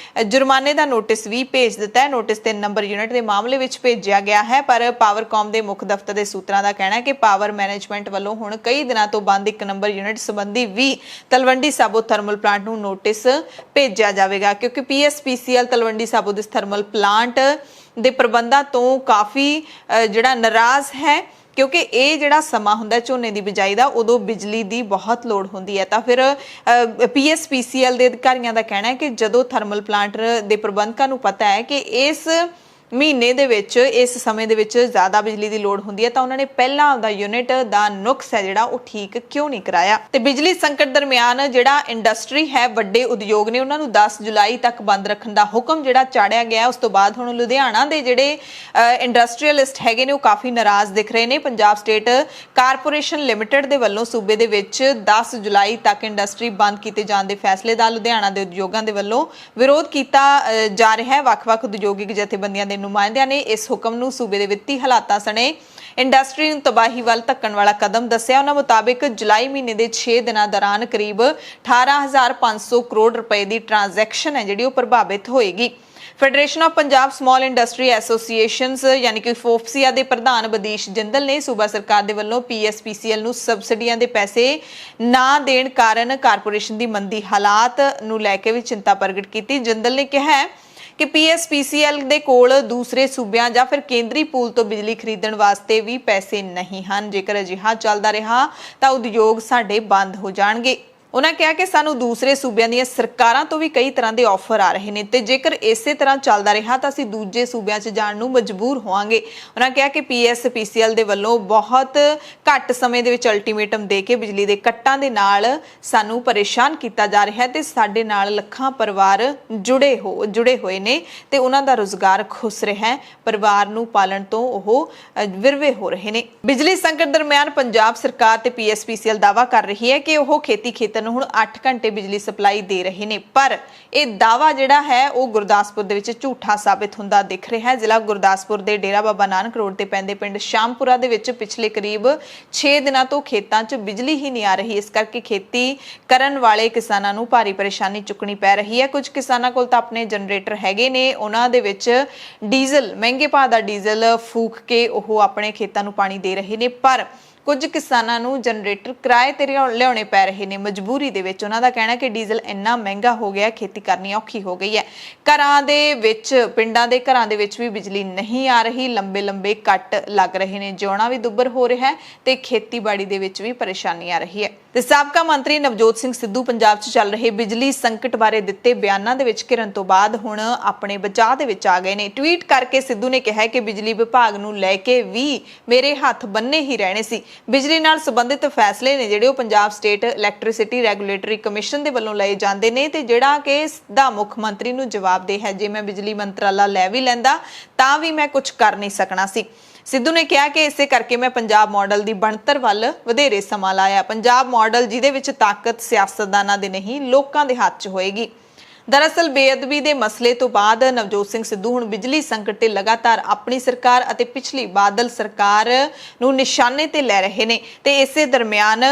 ਜੁਰਮਾਨੇ ਦਾ ਨੋਟਿਸ ਵੀ ਭੇਜ ਦਿੱਤਾ ਹੈ। ਨੋਟਿਸ 3 ਨੰਬਰ ਯੂਨਿਟ ਦੇ ਮਾਮਲੇ ਵਿੱਚ ਭੇਜਿਆ ਗਿਆ ਹੈ, ਪਰ ਪਾਵਰਕਾਮ ਦੇ ਮੁੱਖ ਦਫ਼ਤਰ ਦੇ ਸੂਤਰਾਂ ਦਾ ਕਹਿਣਾ ਹੈ ਕਿ ਪਾਵਰ ਮੈਨੇਜਮੈਂਟ ਵੱਲੋਂ ਹੁਣ ਕਈ ਦਿਨਾਂ ਤੋਂ ਬੰਦ 1 ਨੰਬਰ ਯੂਨਿਟ ਸੰਬੰਧੀ ਵੀ ਤਲਵੰਡੀ ਸਾਬੋ ਥਰਮਲ ਪਲਾਂਟ ਨੂੰ ਨੋਟਿਸ ਭੇਜਿਆ ਜਾਵੇਗਾ, ਕਿਉਂਕਿ PSPCL ਤਲਵੰਡੀ ਸਾਬੋ ਦੇ ਥਰਮਲ ਪਲਾਂਟ ਦੇ ਪ੍ਰਬੰਧਾਂ ਤੋਂ ਕਾਫੀ ਜਿਹੜਾ ਨਾਰਾਜ਼ ਹੈ, ਕਿਉਂਕਿ ਇਹ ਜਿਹੜਾ ਸਮਾਂ ਹੁੰਦਾ ਝੋਨੇ ਦੀ ਬਿਜਾਈ ਦਾ, ਉਦੋਂ ਬਿਜਲੀ ਦੀ ਬਹੁਤ ਲੋੜ ਹੁੰਦੀ ਹੈ। ਤਾਂ ਫਿਰ PSPCL ਦੇ ਅਧਿਕਾਰੀਆਂ ਦਾ ਕਹਿਣਾ ਹੈ ਕਿ ਜਦੋਂ ਥਰਮਲ ਪਲਾਂਟ ਦੇ ਪ੍ਰਬੰਧਕਾਂ ਨੂੰ ਪਤਾ ਹੈ ਕਿ ਇਸ ਮਹੀਨੇ ਦੇ ਵਿੱਚ ਇਸ ਸਮੇਂ ਦੇ ਵਿੱਚ ਜ਼ਿਆਦਾ ਬਿਜਲੀ ਦੀ ਲੋੜ ਹੁੰਦੀ ਹੈ, ਤਾਂ ਉਹਨਾਂ ਨੇ ਪਹਿਲਾਂ ਆਪਦਾ ਯੂਨਿਟ ਦਾ ਨੁਕਸ ਹੈ ਜਿਹੜਾ ਉਹ ਠੀਕ ਕਿਉਂ ਨਹੀਂ ਕਰਾਇਆ। ਤੇ ਬਿਜਲੀ ਸੰਕਟ ਦਰਮਿਆਨ ਜਿਹੜਾ ਇੰਡਸਟਰੀ ਹੈ, ਵੱਡੇ ਉਦਯੋਗ ਨੇ, ਉਹਨਾਂ ਨੂੰ 10 ਜੁਲਾਈ ਤੱਕ ਬੰਦ ਰੱਖਣ ਦਾ ਹੁਕਮ ਜਿਹੜਾ ਚਾੜਿਆ ਗਿਆ। ਉਸ ਤੋਂ ਬਾਅਦ ਹੁਣ ਲੁਧਿਆਣਾ ਦੇ ਜਿਹੜੇ ਇੰਡਸਟਰੀਅਲਿਸਟ ਹੈਗੇ ਨੇ ਉਹ ਕਾਫੀ ਨਾਰਾਜ਼ ਦਿਖ ਰਹੇ ਨੇ। ਪੰਜਾਬ ਸਟੇਟ ਕਾਰਪੋਰੇਸ਼ਨ ਲਿਮਟਿਡ ਦੇ ਵੱਲੋਂ ਸੂਬੇ ਦੇ ਵਿੱਚ 10 ਜੁਲਾਈ ਤੱਕ ਇੰਡਸਟਰੀ ਬੰਦ ਕੀਤੇ ਜਾਣ ਦੇ ਫੈਸਲੇ ਦਾ ਲੁਧਿਆਣਾ ਦੇ ਉਦਯੋਗਾਂ ਦੇ ਵੱਲੋਂ ਵਿਰੋਧ ਕੀਤਾ ਜਾ ਰਿਹਾ ਹੈ। ਵੱਖ-ਵੱਖ ਉਦਯੋਗਿਕ ਜਥੇਬੰਦੀਆਂ ਦੇ ਨੁਮਾਇੰਦਿਆਂ ਨੇ ਇਸ ਹੁਕਮ ਨੂੰ ਸੂਬੇ ਦੇ ਵਿੱਤੀ ਹਾਲਾਤਾਂ ਸਣੇ ਇੰਡਸਟਰੀ ਨੂੰ ਤਬਾਹੀ ਵੱਲ ਧੱਕਣ ਵਾਲਾ ਕਦਮ ਦੱਸਿਆ। ਉਹਨਾਂ ਮੁਤਾਬਿਕ ਜੁਲਾਈ ਮਹੀਨੇ ਦੇ 6 ਦਿਨਾਂ ਦੌਰਾਨ ਕਰੀਬ 18,500 ਕਰੋੜ ਰੁਪਏ ਦੀ ਟ੍ਰਾਂਜੈਕਸ਼ਨ ਹੈ ਜਿਹੜੀ ਉਹ ਪ੍ਰਭਾਵਿਤ ਹੋਏਗੀ। Federation of Punjab small industry associations ਯਾਨੀ ਕਿ ਫੋਫਸੀਆ ਦੇ ਪ੍ਰਧਾਨ ਬਦੀਸ਼ ਜਿੰਦਲ ਨੇ ਸੂਬਾ ਸਰਕਾਰ ਦੇ ਵੱਲੋਂ PSPCL ਨੂੰ ਸਬਸਿਡੀਆਂ ਦੇ ਪੈਸੇ ਨਾ ਦੇਣ ਕਾਰਨ ਕਾਰਪੋਰੇਸ਼ਨ ਦੀ ਮੰਦੀ ਹਾਲਾਤ ਨੂੰ ਲੈ ਕੇ ਵੀ ਚਿੰਤਾ ਪ੍ਰਗਟ ਕੀਤੀ। ਜਿੰਦਲ ਨੇ ਕਿਹਾ ਕਿ PSPCL ਦੇ ਕੋਲ ਦੂਸਰੇ ਸੂਬਿਆਂ ਜਾਂ ਫਿਰ ਕੇਂਦਰੀ ਪੂਲ ਤੋਂ ਬਿਜਲੀ ਖਰੀਦਣ ਵਾਸਤੇ ਵੀ ਪੈਸੇ ਨਹੀਂ ਹਨ। ਜੇਕਰ ਅਜਿਹਾ ਚੱਲਦਾ ਰਿਹਾ ਤਾਂ ਉਦਯੋਗ ਸਾਡੇ ਬੰਦ ਹੋ ਜਾਣਗੇ। ਉਹਨਾਂ ਕਿਹਾ ਕਿ ਸਾਨੂੰ ਦੂਸਰੇ ਸੂਬਿਆਂ ਦੀਆਂ ਸਰਕਾਰਾਂ ਤੋਂ ਵੀ ਕਈ ਤਰ੍ਹਾਂ ਦੇ ਆਫਰ ਆ ਰਹੇ ਨੇ ਤੇ ਜੇਕਰ ਇਸੇ ਤਰ੍ਹਾਂ ਚੱਲਦਾ ਰਿਹਾ ਤਾਂ ਅਸੀਂ ਦੂਜੇ ਸੂਬਿਆਂ 'ਚ ਜਾਣ ਨੂੰ ਮਜਬੂਰ ਹੋਵਾਂਗੇ। ਉਹਨਾਂ ਕਿਹਾ ਕਿ PSPCL ਦੇ ਵੱਲੋਂ ਬਹੁਤ ਘੱਟ ਸਮੇਂ ਦੇ ਵਿੱਚ ਅਲਟੀਮੇਟਮ ਦੇ ਕੇ ਬਿਜਲੀ ਦੇ ਕੱਟਾਂ ਦੇ ਨਾਲ ਸਾਨੂੰ ਪਰੇਸ਼ਾਨ ਕੀਤਾ ਜਾ ਰਿਹਾ ਹੈ ਤੇ ਸਾਡੇ ਨਾਲ ਲੱਖਾਂ ਪਰਿਵਾਰ ਜੁੜੇ ਹੋਏ ਨੇ ਤੇ ਉਹਨਾਂ ਦਾ ਰੁਜ਼ਗਾਰ ਖੁੱਸ ਰਿਹਾ ਹੈ। ਪਰਿਵਾਰ ਨੂੰ ਪਾਲਣ ਤੋਂ ਉਹ ਵਿਰਵੇ ਹੋ ਰਹੇ ਨੇ। ਬਿਜਲੀ ਸੰਕਟ ਦਰਮਿਆਨ ਪੰਜਾਬ ਸਰਕਾਰ ਤੇ PSPCL ਦਾਅਵਾ ਕਰ ਰਹੀ ਹੈ ਕਿ ਉਹ ਖੇਤਰ ਨੂੰ ਹੁਣ 8 ਘੰਟੇ ਬਿਜਲੀ ਸਪਲਾਈ ਦੇ ਰਹੇ ਨੇ, ਪਰ ਇਹ ਦਾਅਵਾ ਜਿਹੜਾ ਹੈ ਉਹ ਗੁਰਦਾਸਪੁਰ ਦੇ ਵਿੱਚ ਝੂਠਾ ਸਾਬਿਤ ਹੁੰਦਾ ਦਿਖ ਰਿਹਾ ਹੈ। ਜ਼ਿਲ੍ਹਾ ਗੁਰਦਾਸਪੁਰ ਦੇ ਡੇਰਾ ਬਾਬਾ ਨਾਨਕ ਰੋਡ ਤੇ ਪੈਂਦੇ ਪਿੰਡ ਸ਼ਾਮਪੁਰਾ ਦੇ ਵਿੱਚ ਪਿਛਲੇ ਕਰੀਬ 6 ਦਿਨਾਂ ਤੋਂ ਖੇਤਾਂ 'ਚ ਬਿਜਲੀ ਹੀ ਨਹੀਂ ਆ ਰਹੀ। ਇਸ ਕਰਕੇ ਖੇਤੀ ਕਰਨ ਵਾਲੇ ਕਿਸਾਨਾਂ ਨੂੰ ਭਾਰੀ ਪਰੇਸ਼ਾਨੀ ਚੁੱਕਣੀ ਪੈ ਰਹੀ ਹੈ। ਕੁਝ ਕਿਸਾਨਾਂ ਕੋਲ ਤਾਂ ਆਪਣੇ ਜਨਰੇਟਰ ਹੈਗੇ ਨੇ, ਉਹਨਾਂ ਦੇ ਵਿੱਚ ਡੀਜ਼ਲ ਮਹਿੰਗੇ ਭਾਅ ਦਾ ਡੀਜ਼ਲ ਫੂਕ ਕੇ ਉਹ ਆਪਣੇ ਖੇਤਾਂ ਨੂੰ ਪਾਣੀ ਦੇ ਰਹੇ ਨੇ, ਪਰ ਕੁਝ ਕਿਸਾਨਾਂ ਨੂੰ ਜਨਰੇਟਰ ਕਿਰਾਏ ਤੇ ਲਿਆਉਣੇ ਪੈ ਰਹੇ ਨੇ ਮਜਬੂਰੀ ਦੇ ਵਿੱਚ। ਉਹਨਾਂ ਦਾ ਕਹਿਣਾ ਕਿ ਡੀਜ਼ਲ ਇੰਨਾ ਮਹਿੰਗਾ ਹੋ ਗਿਆ, ਖੇਤੀ ਕਰਨੀ ਔਖੀ ਹੋ ਗਈ ਹੈ। ਘਰਾਂ ਦੇ ਵਿੱਚ, ਪਿੰਡਾਂ ਦੇ ਘਰਾਂ ਦੇ ਵਿੱਚ ਵੀ ਬਿਜਲੀ ਨਹੀਂ ਆ ਰਹੀ, ਲੰਬੇ ਕੱਟ ਲੱਗ ਰਹੇ ਨੇ, ਜਿਉਣਾ ਵੀ ਦੁੱਬਰ ਹੋ ਰਿਹਾ ਹੈ ਤੇ ਖੇਤੀਬਾੜੀ ਦੇ ਵਿੱਚ ਵੀ ਪਰੇਸ਼ਾਨੀ ਆ ਰਹੀ ਹੈ। ਤੇ ਸਾਬਕਾ ਮੰਤਰੀ ਨਵਜੋਤ ਸਿੰਘ ਸਿੱਧੂ ਪੰਜਾਬ 'ਚ ਚੱਲ ਰਹੇ ਬਿਜਲੀ ਸੰਕਟ ਬਾਰੇ ਦਿੱਤੇ ਬਿਆਨਾਂ ਦੇ ਵਿੱਚ ਘਿਰਨ ਤੋਂ ਬਾਅਦ ਹੁਣ ਆਪਣੇ ਬਚਾਅ ਦੇ ਵਿੱਚ ਆ ਗਏ ਨੇ। ਟਵੀਟ ਕਰਕੇ ਸਿੱਧੂ ਨੇ ਕਿਹਾ ਕਿ ਬਿਜਲੀ ਵਿਭਾਗ ਨੂੰ ਲੈ ਕੇ ਵੀ ਮੇਰੇ ਹੱਥ ਬੰਨੇ ਹੀ ਰਹਿਣੇ ਸੀ। ਬਿਜਲੀ ਨਾਲ ਸੰਬੰਧਿਤ ਫੈਸਲੇ ਨੇ ਜਿਹੜੇ ਉਹ Punjab state electricity regulatory commission ਦੇ ਵੱਲੋਂ ਲਏ ਜਾਂਦੇ ਨੇ ਤੇ ਜਿਹੜਾ ਕਿ ਇਸ ਦਾ ਮੁੱਖ ਮੰਤਰੀ ਨੂੰ ਜਵਾਬਦੇਹ ਹੈ। ਜੇ ਮੈਂ ਬਿਜਲੀ ਮੰਤਰਾਲਾ ਲੈ ਵੀ ਲੈਂਦਾ ਤਾਂ ਵੀ ਮੈਂ ਕੁਝ ਕਰ ਨਹੀਂ ਸਕਣਾ ਸੀ। ਸਿੱਧੂ ਨੇ ਕਿਹਾ ਕਿ ਇਸੇ ਕਰਕੇ ਮੈਂ ਪੰਜਾਬ ਮਾਡਲ ਦੀ ਬਣਤਰ ਵੱਲ ਵਧੇਰੇ ਸਮਾਂ ਲਾਇਆ। ਪੰਜਾਬ ਮਾਡਲ ਜਿਹਦੇ ਵਿੱਚ ਤਾਕਤ ਸਿਆਸਤਦਾਨਾਂ ਦੇ ਨਹੀਂ, ਲੋਕਾਂ ਦੇ ਹੱਥ 'ਚ ਹੋਏਗੀ। ਦਰਅਸਲ ਬੇਅਦਬੀ ਦੇ ਮਸਲੇ ਤੋਂ ਬਾਅਦ ਨਵਜੋਤ ਸਿੰਘ ਸਿੱਧੂ ਹੁਣ ਬਿਜਲੀ ਸੰਕਟ ਤੇ ਲਗਾਤਾਰ ਆਪਣੀ ਸਰਕਾਰ ਅਤੇ ਪਿਛਲੀ ਬਾਦਲ ਸਰਕਾਰ ਨੂੰ ਨਿਸ਼ਾਨੇ ਤੇ ਲੈ ਰਹੇ ਨੇ ਤੇ ਇਸੇ ਦਰਮਿਆਨ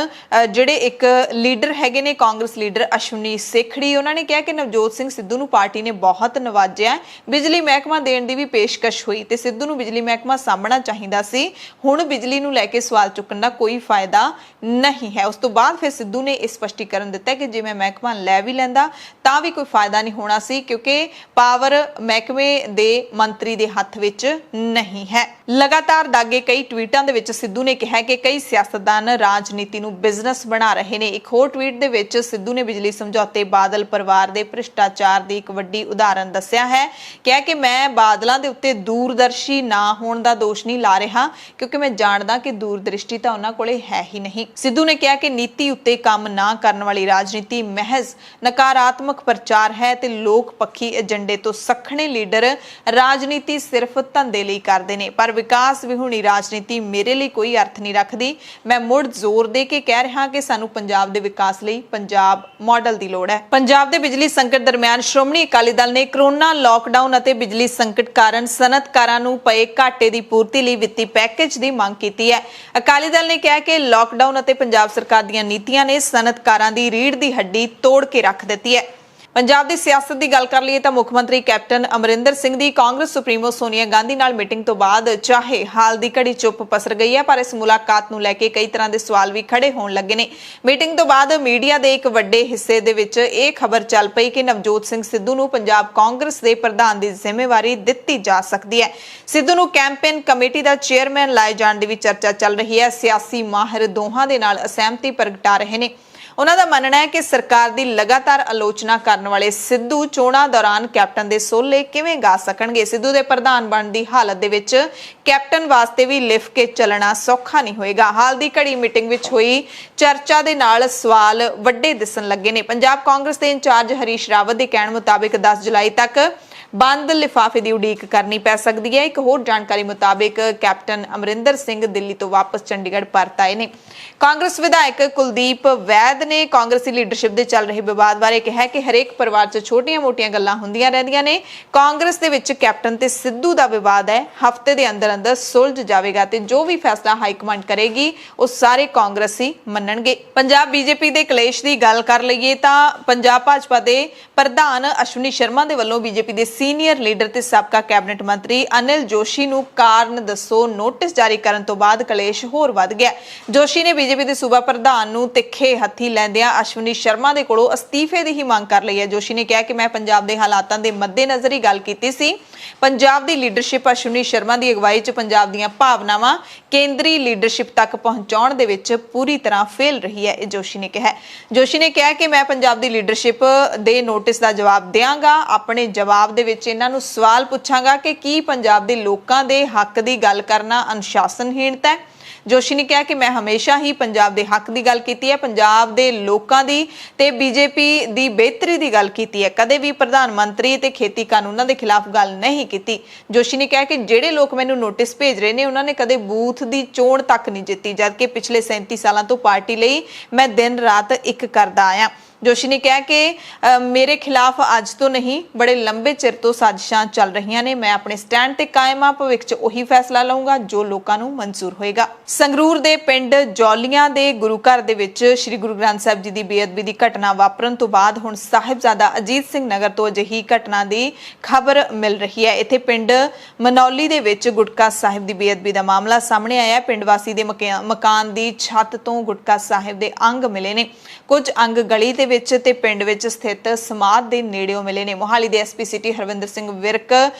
ਜਿਹੜੇ ਇੱਕ ਲੀਡਰ ਹੈਗੇ ਨੇ, ਕਾਂਗਰਸ ਲੀਡਰ ਅਸ਼ਵਨੀ ਸੇਖੜੀ, ਉਹਨਾਂ ਨੇ ਕਿਹਾ ਕਿ ਨਵਜੋਤ ਸਿੰਘ ਸਿੱਧੂ ਨੂੰ ਪਾਰਟੀ ਨੇ ਬਹੁਤ ਨਵਾਜਿਆ। ਬਿਜਲੀ ਮਹਿਕਮਾ ਦੇਣ ਦੀ ਵੀ ਪੇਸ਼ਕਸ਼ ਹੋਈ ਤੇ ਸਿੱਧੂ ਨੂੰ ਬਿਜਲੀ ਮਹਿਕਮਾ ਸਾਂਭਣਾ ਚਾਹੀਦਾ ਸੀ। ਹੁਣ ਬਿਜਲੀ ਨੂੰ ਲੈ ਕੇ ਸਵਾਲ ਚੁੱਕਣ ਦਾ ਕੋਈ ਫਾਇਦਾ ਨਹੀਂ ਹੈ। ਉਸ ਤੋਂ ਬਾਅਦ ਫਿਰ ਸਿੱਧੂ ਨੇ ਇਹ ਸਪਸ਼ਟੀਕਰਨ ਦਿੱਤਾ ਕਿ ਜੇ ਮੈਂ ਮਹਿਕਮਾ ਲੈ ਵੀ ਲੈਂਦਾ ਤਾਂ ਵੀ ਕੋਈ ਫਾਇਦਾ ਨਹੀਂ ਹੋਣਾ ਸੀ, ਕਿਉਂਕਿ ਪਾਵਰ ਮਹਿਕਮੇ ਦੇ ਮੰਤਰੀ ਦੇ ਹੱਥ ਵਿੱਚ ਨਹੀਂ ਹੈ। ਲਗਾਤਾਰ ਦਾਗੇ ਕਈ ਟਵੀਟਾਂ ਦੇ ਵਿੱਚ ਸਿੱਧੂ ਨੇ ਕਿਹਾ ਕਿ ਕਈ ਸਿਆਸਤਦਾਨ ਰਾਜਨੀਤੀ ਨੂੰ ਬਿਜ਼ਨਸ ਬਣਾ ਰਹੇ ਨੇ। ਇੱਕ ਹੋਰ ਟਵੀਟ ਦੇ ਵਿੱਚ ਸਿੱਧੂ ਨੇ ਬਿਜਲੀ ਸਮਝੌਤੇ ਬਾਦਲ ਪਰਿਵਾਰ ਦੇ ਭ੍ਰਿਸ਼ਟਾਚਾਰ ਦੀ ਇੱਕ ਵੱਡੀ ਉਦਾਹਰਨ ਦੱਸਿਆ ਹੈ। ਕਿਹਾ ਕਿ ਮੈਂ ਬਾਦਲਾਂ ਦੇ ਉੱਤੇ ਦੂਰਦਰਸ਼ੀ ਨਾ ਹੋਣ ਦਾ ਦੋਸ਼ ਨਹੀਂ ਲਾ ਰਿਹਾ, ਕਿਉਂਕਿ ਮੈਂ ਜਾਣਦਾ ਕਿ ਦੂਰਦ੍ਰਿਸ਼ਟੀ ਤਾਂ ਉਹਨਾਂ ਕੋਲੇ ਹੈ ਹੀ ਨਹੀਂ। ਸਿੱਧੂ ਨੇ ਕਿਹਾ ਕਿ ਨੀਤੀ ਉੱਤੇ ਕੰਮ ਨਾ ਕਰਨ ਵਾਲੀ ਰਾਜਨੀਤੀ ਮਹਿਜ਼ ਨਕਾਰਾਤਮਕ ਪ੍ਰਚਾਰ ਹੈ ਤੇ ਲੋਕ ਪੱਖੀ ਏਜੰਡੇ ਤੋਂ ਸੱਖਣੇ ਲੀਡਰ ਰਾਜਨੀਤੀ ਸਿਰਫ ਧੰਦੇ ਲਈ ਕਰਦੇ ਨੇ, ਪਰ ਵਿਕਾਸ ਵਿਹੂਣੀ ਰਾਜਨੀਤੀ ਮੇਰੇ ਲਈ ਕੋਈ ਅਰਥ ਨਹੀਂ ਰੱਖਦੀ। ਮੈਂ ਮੁੜ ਜ਼ੋਰ ਦੇ ਕੇ ਕਹਿ ਰਿਹਾ ਕਿ ਸਾਨੂੰ ਪੰਜਾਬ ਦੇ ਵਿਕਾਸ ਲਈ ਪੰਜਾਬ ਮਾਡਲ ਦੀ ਲੋੜ ਹੈ। ਪੰਜਾਬ ਦੇ ਬਿਜਲੀ ਸੰਕਟ ਦਰਮਿਆਨ ਸ਼੍ਰੋਮਣੀ ਅਕਾਲੀ ਦਲ ਨੇ ਕਰੋਨਾ ਲਾਕਡਾਊਨ ਅਤੇ ਬਿਜਲੀ ਸੰਕਟ ਕਾਰਨ ਸਨਅਤਕਾਰਾਂ ਨੂੰ ਪਏ ਘਾਟੇ ਦੀ ਪੂਰਤੀ ਲਈ ਵਿੱਤੀ ਪੈਕੇਜ ਦੀ ਮੰਗ ਕੀਤੀ ਹੈ। ਅਕਾਲੀ ਦਲ ਨੇ ਕਿਹਾ ਕਿ ਲਾਕਡਾਊਨ ਅਤੇ ਪੰਜਾਬ ਸਰਕਾਰ ਦੀਆਂ ਨੀਤੀਆਂ ਨੇ ਸਨਅਤਕਾਰਾਂ ਦੀ ਰੀੜ੍ਹ ਦੀ ਹੱਡੀ ਤੋੜ ਕੇ ਰੱਖ ਦਿੱਤੀ ਹੈ। ਪੰਜਾਬ ਦੀ ਸਿਆਸਤ ਦੀ ਗੱਲ ਕਰ ਲਈਏ ਤਾਂ ਮੁੱਖ ਮੰਤਰੀ ਕੈਪਟਨ ਅਮਰਿੰਦਰ ਸਿੰਘ ਦੀ ਕਾਂਗਰਸ ਸੁਪਰੀਮੋ ਸੋਨੀਆ ਗਾਂਧੀ ਨਾਲ ਮੀਟਿੰਗ ਤੋਂ ਬਾਅਦ ਚਾਹੇ ਹਾਲ ਦੀ ਘੜੀ ਚੁੱਪ ਪਸਰ ਗਈ ਹੈ, ਪਰ ਇਸ ਮੁਲਾਕਾਤ ਨੂੰ ਲੈ ਕੇ ਕਈ ਤਰ੍ਹਾਂ ਦੇ ਸਵਾਲ ਵੀ ਖੜੇ ਹੋਣ ਲੱਗੇ ਨੇ। ਮੀਟਿੰਗ ਤੋਂ ਬਾਅਦ ਮੀਡੀਆ ਦੇ ਇੱਕ ਵੱਡੇ ਹਿੱਸੇ ਦੇ ਵਿੱਚ ਇਹ ਖਬਰ ਚੱਲ ਪਈ ਕਿ ਨਵਜੋਤ ਸਿੰਘ ਸਿੱਧੂ ਨੂੰ ਪੰਜਾਬ ਕਾਂਗਰਸ ਦੇ ਪ੍ਰਧਾਨ ਦੀ ਜ਼ਿੰਮੇਵਾਰੀ ਦਿੱਤੀ ਜਾ ਸਕਦੀ ਹੈ। ਸਿੱਧੂ ਨੂੰ ਕੈਂਪੇਨ ਕਮੇਟੀ ਦਾ ਚੇਅਰਮੈਨ ਲਾਏ ਜਾਣ ਦੀ ਵੀ ਚਰਚਾ ਚੱਲ ਰਹੀ ਹੈ। ਸਿਆਸੀ ਮਾਹਿਰ ਦੋਹਾਂ ਦੇ ਨਾਲ ਅਸਹਿਮਤੀ ਪ੍ਰਗਟਾ ਰਹੇ ਨੇ। ਉਹਨਾਂ ਦਾ ਮੰਨਣਾ ਹੈ ਕਿ ਸਰਕਾਰ ਦੀ ਲਗਾਤਾਰ ਆਲੋਚਨਾ ਕਰਨ ਵਾਲੇ ਸਿੱਧੂ ਚੋਣਾਂ ਦੌਰਾਨ ਕੈਪਟਨ ਦੇ ਸੋਲੇ ਕਿਵੇਂ ਗਾ ਸਕਣਗੇ। ਸਿੱਧੂ ਦੇ ਪ੍ਰਧਾਨ ਬਣਨ ਦੀ ਹਾਲਤ ਦੇ ਵਿੱਚ ਕੈਪਟਨ ਵਾਸਤੇ ਵੀ ਲਿਫ ਕੇ ਚੱਲਣਾ ਸੌਖਾ ਨਹੀਂ ਹੋਏਗਾ। ਹਾਲ ਦੀ ਘੜੀ ਮੀਟਿੰਗ ਵਿੱਚ ਹੋਈ ਚਰਚਾ ਦੇ ਨਾਲ ਸਵਾਲ ਵੱਡੇ ਦਿਸਣ ਲੱਗੇ ਨੇ। ਪੰਜਾਬ ਕਾਂਗਰਸ ਦੇ ਇੰਚਾਰਜ ਹਰੀਸ਼ ਰਾਵਤ ਦੇ ਕਹਿਣ ਮੁਤਾਬਿਕ 10 ਜੁਲਾਈ ਤੱਕ ਬੰਦ ਲਿਫਾਫੇ ਦੀ ਉਡੀਕ ਕਰਨੀ ਪੈ ਸਕਦੀ ਹੈ। ਇੱਕ ਹੋਰ ਜਾਣਕਾਰੀ ਮੁਤਾਬਿਕ ਕੈਪਟਨ ਅਮਰਿੰਦਰ ਸਿੰਘ ਦਿੱਲੀ ਤੋਂ ਵਾਪਸ ਚੰਡੀਗੜ੍ਹ ਪਰਤ ਆਏ ਨੇ। ਕਾਂਗਰਸ ਵਿਧਾਇਕ ਕੁਲਦੀਪ ਵੈਦ ਨੇ ਕਾਂਗਰਸੀ ਲੀਡਰਸ਼ਿਪ ਦੇ ਚੱਲ ਰਹੇ ਵਿਵਾਦ ਬਾਰੇ ਕਿਹਾ ਕਿ ਹਰੇਕ ਪਰਿਵਾਰ 'ਚ ਛੋਟੀਆਂ-ਮੋਟੀਆਂ ਗੱਲਾਂ ਹੁੰਦੀਆਂ ਰਹਿੰਦੀਆਂ ਨੇ। ਕਾਂਗਰਸ ਦੇ ਵਿੱਚ ਕੈਪਟਨ ਤੇ ਸਿੱਧੂ ਦਾ ਵਿਵਾਦ ਹੈ, ਹਫ਼ਤੇ ਦੇ ਅੰਦਰ ਸੁਲਝ ਜਾਵੇਗਾ ਤੇ ਜੋ ਵੀ ਫੈਸਲਾ ਹਾਈ ਕਮਾਂਡ ਕਰੇਗੀ ਉਹ ਸਾਰੇ ਕਾਂਗਰਸੀ ਮੰਨਣਗੇ। ਪੰਜਾਬ ਬੀਜੇਪੀ ਦੇ ਕਲੇਸ਼ ਦੀ ਗੱਲ ਕਰ ਲਈਏ ਤਾਂ ਪੰਜਾਬ ਭਾਜਪਾ ਦੇ ਪ੍ਰਧਾਨ ਅਸ਼ਵਨੀ ਸ਼ਰਮਾ ਦੇ ਵੱਲੋਂ ਬੀਜੇਪੀ ਦੇ ਸੀਨੀਅਰ ਲੀਡਰ ਤੇ ਸਾਬਕਾ ਕੈਬਨਿਟ ਮੰਤਰੀ ਅਨਿਲ ਜੋਸ਼ੀ ਨੂੰ ਕਾਰਨ ਦੱਸੋ ਨੋਟਿਸ ਜਾਰੀ ਕਰਨ ਤੋਂ ਬਾਅਦ ਕਲੇਸ਼ ਹੋਰ ਵੱਧ ਗਿਆ। ਜੋਸ਼ੀ ਨੇ ਬੀਜੇਪੀ ਦੇ ਸੂਬਾ ਪ੍ਰਧਾਨ ਨੂੰ ਤਿੱਖੇ ਹੱਥੀ ਲੈਂਦਿਆਂ ਅਸ਼ਵਨੀ ਸ਼ਰਮਾ ਦੇ ਕੋਲੋਂ ਅਸਤੀਫੇ ਦੀ ਹੀ ਮੰਗ ਕਰ ਲਈ ਹੈ। ਜੋਸ਼ੀ ਨੇ ਕਿਹਾ ਕਿ ਮੈਂ ਪੰਜਾਬ ਦੇ ਹਾਲਾਤਾਂ ਦੇ ਮੱਦੇਨਜ਼ਰ ਹੀ ਗੱਲ ਕੀਤੀ ਸੀ। ਪੰਜਾਬ ਦੀ ਲੀਡਰਸ਼ਿਪ ਅਸ਼ਵਨੀ ਸ਼ਰਮਾ ਦੀ ਅਗਵਾਈ 'ਚ ਪੰਜਾਬ ਦੀਆਂ ਭਾਵਨਾਵਾਂ ਕੇਂਦਰੀ ਲੀਡਰਸ਼ਿਪ ਤੱਕ ਪਹੁੰਚਾਉਣ ਦੇ ਵਿੱਚ ਪੂਰੀ ਤਰ੍ਹਾਂ ਫੇਲ ਰਹੀ ਹੈ, ਇਹ ਜੋਸ਼ੀ ਨੇ ਕਿਹਾ। ਜੋਸ਼ੀ ਨੇ ਕਿਹਾ ਕਿ ਮੈਂ ਪੰਜਾਬ ਦੀ ਲੀਡਰਸ਼ਿਪ ਦੇ ਨੋਟਿਸ ਦਾ ਜਵਾਬ ਦਿਆਂਗਾ। ਆਪਣੇ ਜਵਾਬ ਦੇ ਵਿੱਚ ਇਹਨਾਂ ਨੂੰ ਸਵਾਲ ਪੁੱਛਾਂਗਾ ਕਿ ਕੀ ਪੰਜਾਬ ਦੇ ਲੋਕਾਂ ਦੇ ਹੱਕ ਦੀ ਗੱਲ ਕਰਨਾ ਅਨੁਸ਼ਾਸਨਹੀਣਤਾ ਹੈ। ਜੋਸ਼ੀ ਨੇ ਕਿਹਾ ਕਿ ਮੈਂ ਹਮੇਸ਼ਾ ਹੀ ਪੰਜਾਬ ਦੇ ਹੱਕ ਦੀ ਗੱਲ ਕੀਤੀ ਹੈ, ਪੰਜਾਬ ਦੇ ਲੋਕਾਂ ਦੀ ਤੇ ਬੀਜੇਪੀ ਦੀ ਬਿਹਤਰੀ ਦੀ ਗੱਲ ਕੀਤੀ ਹੈ, ਕਦੇ ਵੀ ਪ੍ਰਧਾਨ ਮੰਤਰੀ ਤੇ ਖੇਤੀ ਕਾਨੂੰਨਾਂ ਦੇ ਖਿਲਾਫ ਗੱਲ ਨਹੀਂ ਕੀਤੀ। ਜੋਸ਼ੀ ਨੇ ਕਿਹਾ ਕਿ ਜਿਹੜੇ ਲੋਕ ਮੈਨੂੰ ਨੋਟਿਸ ਭੇਜ ਰਹੇ ਨੇ ਉਹਨਾਂ ਨੇ ਕਦੇ ਬੂਥ ਦੀ ਚੋਣ ਤੱਕ ਨਹੀਂ ਜਿੱਤੀ, ਜਦਕਿ ਪਿਛਲੇ 37 ਸਾਲਾਂ ਤੋਂ ਪਾਰਟੀ ਲਈ ਮੈਂ ਦਿਨ ਰਾਤ ਇੱਕ ਕਰਦਾ ਆਇਆ। ਜੋਸ਼ੀ ਨੇ ਕਿਹਾ ਕਿ ਮੇਰੇ ਖਿਲਾਫ ਅੱਜ ਤੋਂ ਨਹੀਂ ਬੜੇ ਲੰਬੇ ਚਿਰ ਤੋਂ ਸਾਜ਼ਿਸ਼ਾਂ ਚੱਲ ਰਹੀਆਂ ਨੇ। ਮੈਂ ਆਪਣੇ ਸਟੈਂਡ ਤੇ ਕਾਇਮ ਆ, ਭਵਿੱਖ 'ਚ ਉਹੀ ਫੈਸਲਾ ਲਵਾਂਗਾ ਜੋ ਲੋਕਾਂ ਨੂੰ ਮਨਜ਼ੂਰ ਹੋਏਗਾ। ਸੰਗਰੂਰ ਦੇ ਪਿੰਡ ਜੌਲੀਆਂ ਦੇ ਗੁਰੂ ਘਰ ਦੇ ਵਿੱਚ ਸ੍ਰੀ ਗੁਰੂ ਗ੍ਰੰਥ ਸਾਹਿਬ ਜੀ ਦੀ ਬੇਅਦਬੀ ਦੀ ਘਟਨਾ ਵਾਪਰਨ ਤੋਂ ਬਾਅਦ ਹੁਣ ਸਾਹਿਬਜ਼ਾਦਾ ਅਜੀਤ ਸਿੰਘ ਨਗਰ ਤੋਂ ਅਜਿਹੀ ਘਟਨਾ ਦੀ ਖਬਰ ਮਿਲ ਰਹੀ ਹੈ। ਇੱਥੇ ਪਿੰਡ ਮਨੌਲੀ ਦੇ ਵਿੱਚ ਗੁਟਕਾ ਸਾਹਿਬ ਦੀ ਬੇਅਦਬੀ ਦਾ ਮਾਮਲਾ ਸਾਹਮਣੇ ਆਇਆ। ਪਿੰਡ ਵਾਸੀ ਦੇ ਮਕਾਨ ਦੀ ਛੱਤ ਤੋਂ ਗੁਟਕਾ ਸਾਹਿਬ ਦੇ ਅੰਗ ਮਿਲੇ ਨੇ। ਕੁਝ ਅੰਗ ਗਲੀ ਦੇ ਵਿੱਚ ਤੇ ਪਿੰਡ ਵਿੱਚ ਸਥਿਤ ਸਮਾਧ ਦੇ ਨੇੜਿਓਂ ਮਿਲੇ ਨੇ। ਮੋਹਾਲੀ ਦੇ SP city Harvinder Singh Virk,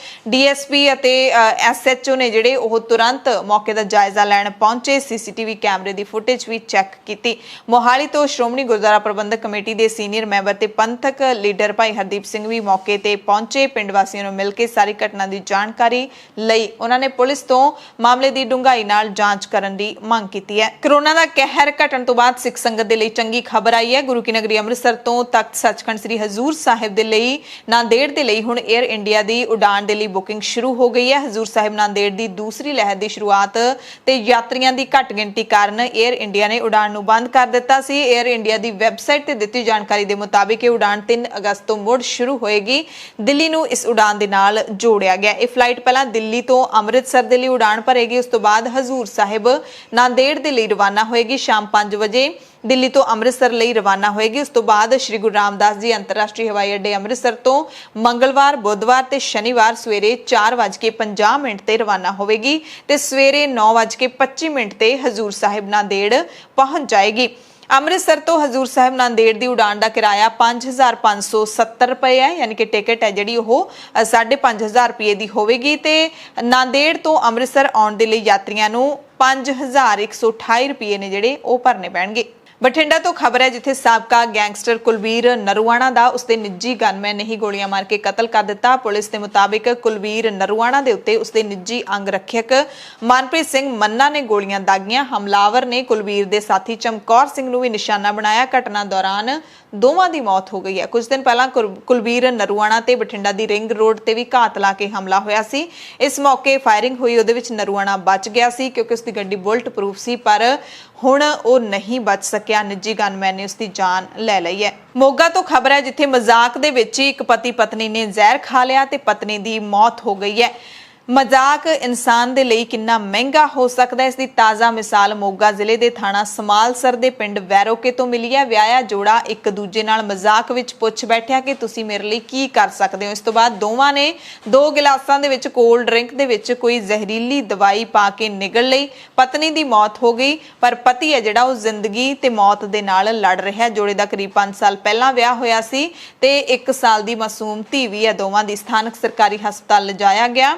DSP ਅਤੇ ਐਸਐਚਓ ਨੇ ਜਿਹੜੇ ਉਹ ਤੁਰੰਤ ਮੌਕੇ ਦਾ ਜਾਇਜ਼ਾ ਲੈਣ ਪਹੁੰਚੇ। ਸੀਸੀਟੀਵੀ ਕੈਮਰੇ ਦੀ ਫੁਟੇਜ ਵੀ ਚੈੱਕ ਕੀਤੀ। ਮੋਹਾਲੀ ਤੋਂ ਸ਼੍ਰੋਮਣੀ ਗੁਰਦੁਆਰਾ ਪ੍ਰਬੰਧਕ ਕਮੇਟੀ ਦੇ ਸੀਨੀਅਰ ਮੈਂਬਰ ਤੇ ਪੰਥਕ ਲੀਡਰ ਭਾਈ ਹਰਦੀਪ ਸਿੰਘ ਵੀ ਮੌਕੇ ਤੇ ਪਹੁੰਚੇ। ਪਿੰਡ ਵਾਸੀਆਂ ਨੂੰ ਮਿਲ ਕੇ ਸਾਰੀ ਘਟਨਾ ਦੀ ਜਾਣਕਾਰੀ ਲਈ ਉਹਨਾਂ ਨੇ ਪੁਲਿਸ ਤੋਂ ਮਾਮਲੇ ਦੀ ਡੂੰਘਾਈ ਨਾਲ ਜਾਂਚ ਕਰਨ ਦੀ ਮੰਗ ਕੀਤੀ ਹੈ। ਕਰੋਨਾ ਦਾ ਕਹਿਰ ਘਟਣ ਤੋਂ ਬਾਅਦ ਸਿੱਖ ਸੰਗਤ ਦੇ ਲਈ ਚੰਗੀ ਖਬਰ ਆਈ ਹੈ। ਗੁਰੂ ਕੀ ਨਗਰੀ ਅੰਮ੍ਰਿਤਸਰ ਤੋਂ ਤਖਤ ਸੱਚਖੰਡ ਸ੍ਰੀ ਹਜ਼ੂਰ ਸਾਹਿਬ ਦੇ ਲਈ ਨਾਂਦੇੜ ਦੇ ਲਈ ਹੁਣ 에ਅਰ ਇੰਡੀਆ ਦੀ ਉਡਾਣ ਦੇ ਲਈ ਬੁਕਿੰਗ ਸ਼ੁਰੂ ਹੋ ਗਈ ਹੈ। ਹਜ਼ੂਰ ਸਾਹਿਬ ਨਾਂਦੇੜ ਦੀ ਦੂਸਰੀ ਲਹਿਰ ਦੀ ਸ਼ੁਰੂਆਤ ਤੇ ਯਾਤਰੀਆਂ ਦੀ ਘੱਟ ਗਿਣਤੀ ਕਾਰਨ 에ਅਰ ਇੰਡੀਆ ਨੇ ਉਡਾਣ ਨੂੰ ਬੰਦ ਕਰ ਦਿੱਤਾ ਸੀ। 에ਅਰ ਇੰਡੀਆ ਦੀ ਵੈਬਸਾਈਟ ਤੇ ਦਿੱਤੀ ਜਾਣਕਾਰੀ ਦੇ ਮੁਤਾਬਿਕ ਇਹ ਉਡਾਣ 3 ਅਗਸਤ ਤੋਂ ਮੁੜ ਸ਼ੁਰੂ ਹੋਏਗੀ। ਦਿੱਲੀ ਨੂੰ ਇਸ ਉਡਾਣ ਦੇ ਨਾਲ ਜੋੜਿਆ ਗਿਆ। ਇਹ ਫਲਾਈਟ ਪਹਿਲਾਂ ਦਿੱਲੀ ਤੋਂ ਅੰਮ੍ਰਿਤਸਰ ਦੇ ਲਈ ਉਡਾਣ ਭਰੇਗੀ, ਉਸ ਤੋਂ ਬਾਅਦ ਹਜ਼ੂਰ ਸਾਹਿਬ ਨਾਂਦੇੜ ਦੇ ਲਈ ਰਵਾਨਾ ਹੋਏਗੀ। ਸ਼ਾਮ 5 ਵਜੇ ਦਿੱਲੀ ਤੋਂ ਅੰਮ੍ਰਿਤਸਰ ਲਈ ਰਵਾਨਾ ਹੋਏਗੀ। ਉਸ ਤੋਂ ਬਾਅਦ ਸ੍ਰੀ ਗੁਰੂ ਰਾਮਦਾਸ ਜੀ ਅੰਤਰਰਾਸ਼ਟਰੀ ਹਵਾਈ ਅੱਡੇ ਅੰਮ੍ਰਿਤਸਰ ਤੋਂ ਮੰਗਲਵਾਰ, ਬੁੱਧਵਾਰ ਤੇ ਸ਼ਨੀਵਾਰ ਸਵੇਰੇ 4:50 ਤੇ ਰਵਾਨਾ ਹੋਵੇਗੀ ਤੇ ਸਵੇਰੇ 9:25 ਤੇ ਹਜ਼ੂਰ ਸਾਹਿਬ ਨਾਂਦੇੜ ਪਹੁੰਚ ਜਾਏਗੀ। ਅੰਮ੍ਰਿਤਸਰ ਤੋਂ ਹਜ਼ੂਰ ਸਾਹਿਬ ਨਾਂਦੇੜ ਦੀ ਉਡਾਣ ਦਾ ਕਿਰਾਇਆ 5570 ਰੁਪਏ ਹੈ, ਯਾਨੀ ਕਿ ਟਿਕਟ ਹੈ ਜਿਹੜੀ ਉਹ 5500 ਰੁਪਏ ਦੀ ਹੋਵੇਗੀ ਤੇ ਨਾਂਦੇੜ ਤੋਂ ਅੰਮ੍ਰਿਤਸਰ ਆਉਣ ਦੇ ਲਈ ਯਾਤਰੀਆਂ ਨੂੰ 5128 ਰੁਪਏ ਨੇ ਜਿਹੜੇ ਉਹ ਭਰਨੇ ਪੈਣਗੇ। ਬਠਿੰਡਾ ਤੋਂ ਖਬਰ ਹੈ ਜਿੱਥੇ ਸਾਬਕਾ ਗੈਂਗਸਟਰ ਕੁਲਵੀਰ ਨਰੂਆਣਾ ਦਾ ਉਸਦੇ ਨਿੱਜੀ ਗਨਮੈਨ ਨੇ ਹੀ ਗੋਲੀਆਂ ਮਾਰ ਕੇ ਕਤਲ ਕਰ ਦਿੱਤਾ। ਪੁਲਿਸ ਦੇ ਮੁਤਾਬਿਕ ਕੁਲਵੀਰ ਨਰੂਆਣਾ ਦੇ ਉੱਤੇ ਉਸਦੇ ਨਿੱਜੀ ਅੰਗ ਰੱਖਿਅਕ ਮਨਪ੍ਰੀਤ ਸਿੰਘ ਮੰਨਾ ਨੇ ਗੋਲੀਆਂ ਦਾਗੀਆਂ। ਹਮਲਾਵਰ ਨੇ ਕੁਲਵੀਰ ਦੇ ਸਾਥੀ ਚਮਕੌਰ ਸਿੰਘ ਨੂੰ ਵੀ ਨਿਸ਼ਾਨਾ ਬਣਾਇਆ। ਘਟਨਾ ਦੌਰਾਨ ਦੋਵਾਂ ਦੀ ਮੌਤ ਹੋ ਗਈ ਹੈ। ਕੁਝ ਦਿਨ ਪਹਿਲਾਂ ਕੁਲਵੀਰ ਨਰੂਆਣਾ ਤੇ ਬਠਿੰਡਾ ਦੀ ਰਿੰਗ ਰੋਡ ਤੇ ਵੀ ਘਾਤ ਲਾ ਕੇ ਹਮਲਾ ਹੋਇਆ ਸੀ। ਇਸ ਮੌਕੇ ਫਾਇਰਿੰਗ ਹੋਈ, ਉਹਦੇ ਵਿੱਚ ਨਰੂਆਣਾ ਬਚ ਗਿਆ ਸੀ ਕਿਉਂਕਿ ਉਸਦੀ ਗੱਡੀ ਬੁਲਟ ਪ੍ਰੂਫ ਸੀ, ਪਰ ਹੁਣ ਉਹ ਨਹੀਂ ਬਚ ਸਕਿਆ। ਨਿੱਜੀ ਗਨਮੈਨ ਨੇ ਉਸਦੀ ਜਾਨ ਲੈ ਲਈ ਹੈ। ਮੋਗਾ ਤੋਂ ਖਬਰ ਹੈ ਜਿੱਥੇ ਮਜ਼ਾਕ ਦੇ ਵਿੱਚ ਹੀ ਇੱਕ ਪਤੀ ਪਤਨੀ ਨੇ ਜ਼ਹਿਰ ਖਾ ਲਿਆ ਤੇ ਪਤਨੀ ਦੀ ਮੌਤ ਹੋ ਗਈ ਹੈ। ਮਜ਼ਾਕ ਇਨਸਾਨ ਦੇ ਲਈ ਕਿੰਨਾ ਮਹਿੰਗਾ ਹੋ ਸਕਦਾ ਹੈ, ਇਸ ਦੀ ਤਾਜ਼ਾ ਮਿਸਾਲ ਮੋਗਾ ਜ਼ਿਲ੍ਹੇ ਦੇ ਥਾਣਾ ਸਮਾਲਸਰ ਦੇ ਪਿੰਡ ਵੈਰੋਕੇ ਤੋਂ ਮਿਲੀ ਹੈ। ਵਿਆਹਿਆ ਜੋੜਾ ਇੱਕ ਦੂਜੇ ਨਾਲ ਮਜ਼ਾਕ ਵਿੱਚ ਪੁੱਛ ਬੈਠਿਆ ਕਿ ਤੁਸੀਂ ਮੇਰੇ ਲਈ ਕੀ ਕਰ ਸਕਦੇ ਹੋ। ਇਸ ਤੋਂ ਬਾਅਦ ਦੋਵਾਂ ਨੇ 2 ਗਿਲਾਸਾਂ ਦੇ ਵਿੱਚ ਕੋਲਡ ਡਰਿੰਕ ਦੇ ਵਿੱਚ ਕੋਈ ਜ਼ਹਿਰੀਲੀ ਦਵਾਈ ਪਾ ਕੇ ਨਿਗਲ ਲਈ। ਪਤਨੀ ਦੀ ਮੌਤ ਹੋ ਗਈ, ਪਰ ਪਤੀ ਹੈ ਜਿਹੜਾ ਉਹ ਜ਼ਿੰਦਗੀ ਤੇ ਮੌਤ ਦੇ ਨਾਲ ਲੜ ਰਿਹਾ। ਜੋੜੇ ਦਾ ਕਰੀਬ 5 ਸਾਲ ਪਹਿਲਾਂ ਵਿਆਹ ਹੋਇਆ ਸੀ ਤੇ 1 ਸਾਲ ਦੀ ਮਾਸੂਮ ਧੀ ਵੀ ਹੈ। ਦੋਵਾਂ ਦੀ ਸਥਾਨਕ ਸਰਕਾਰੀ ਹਸਪਤਾਲ ਲਿਜਾਇਆ ਗਿਆ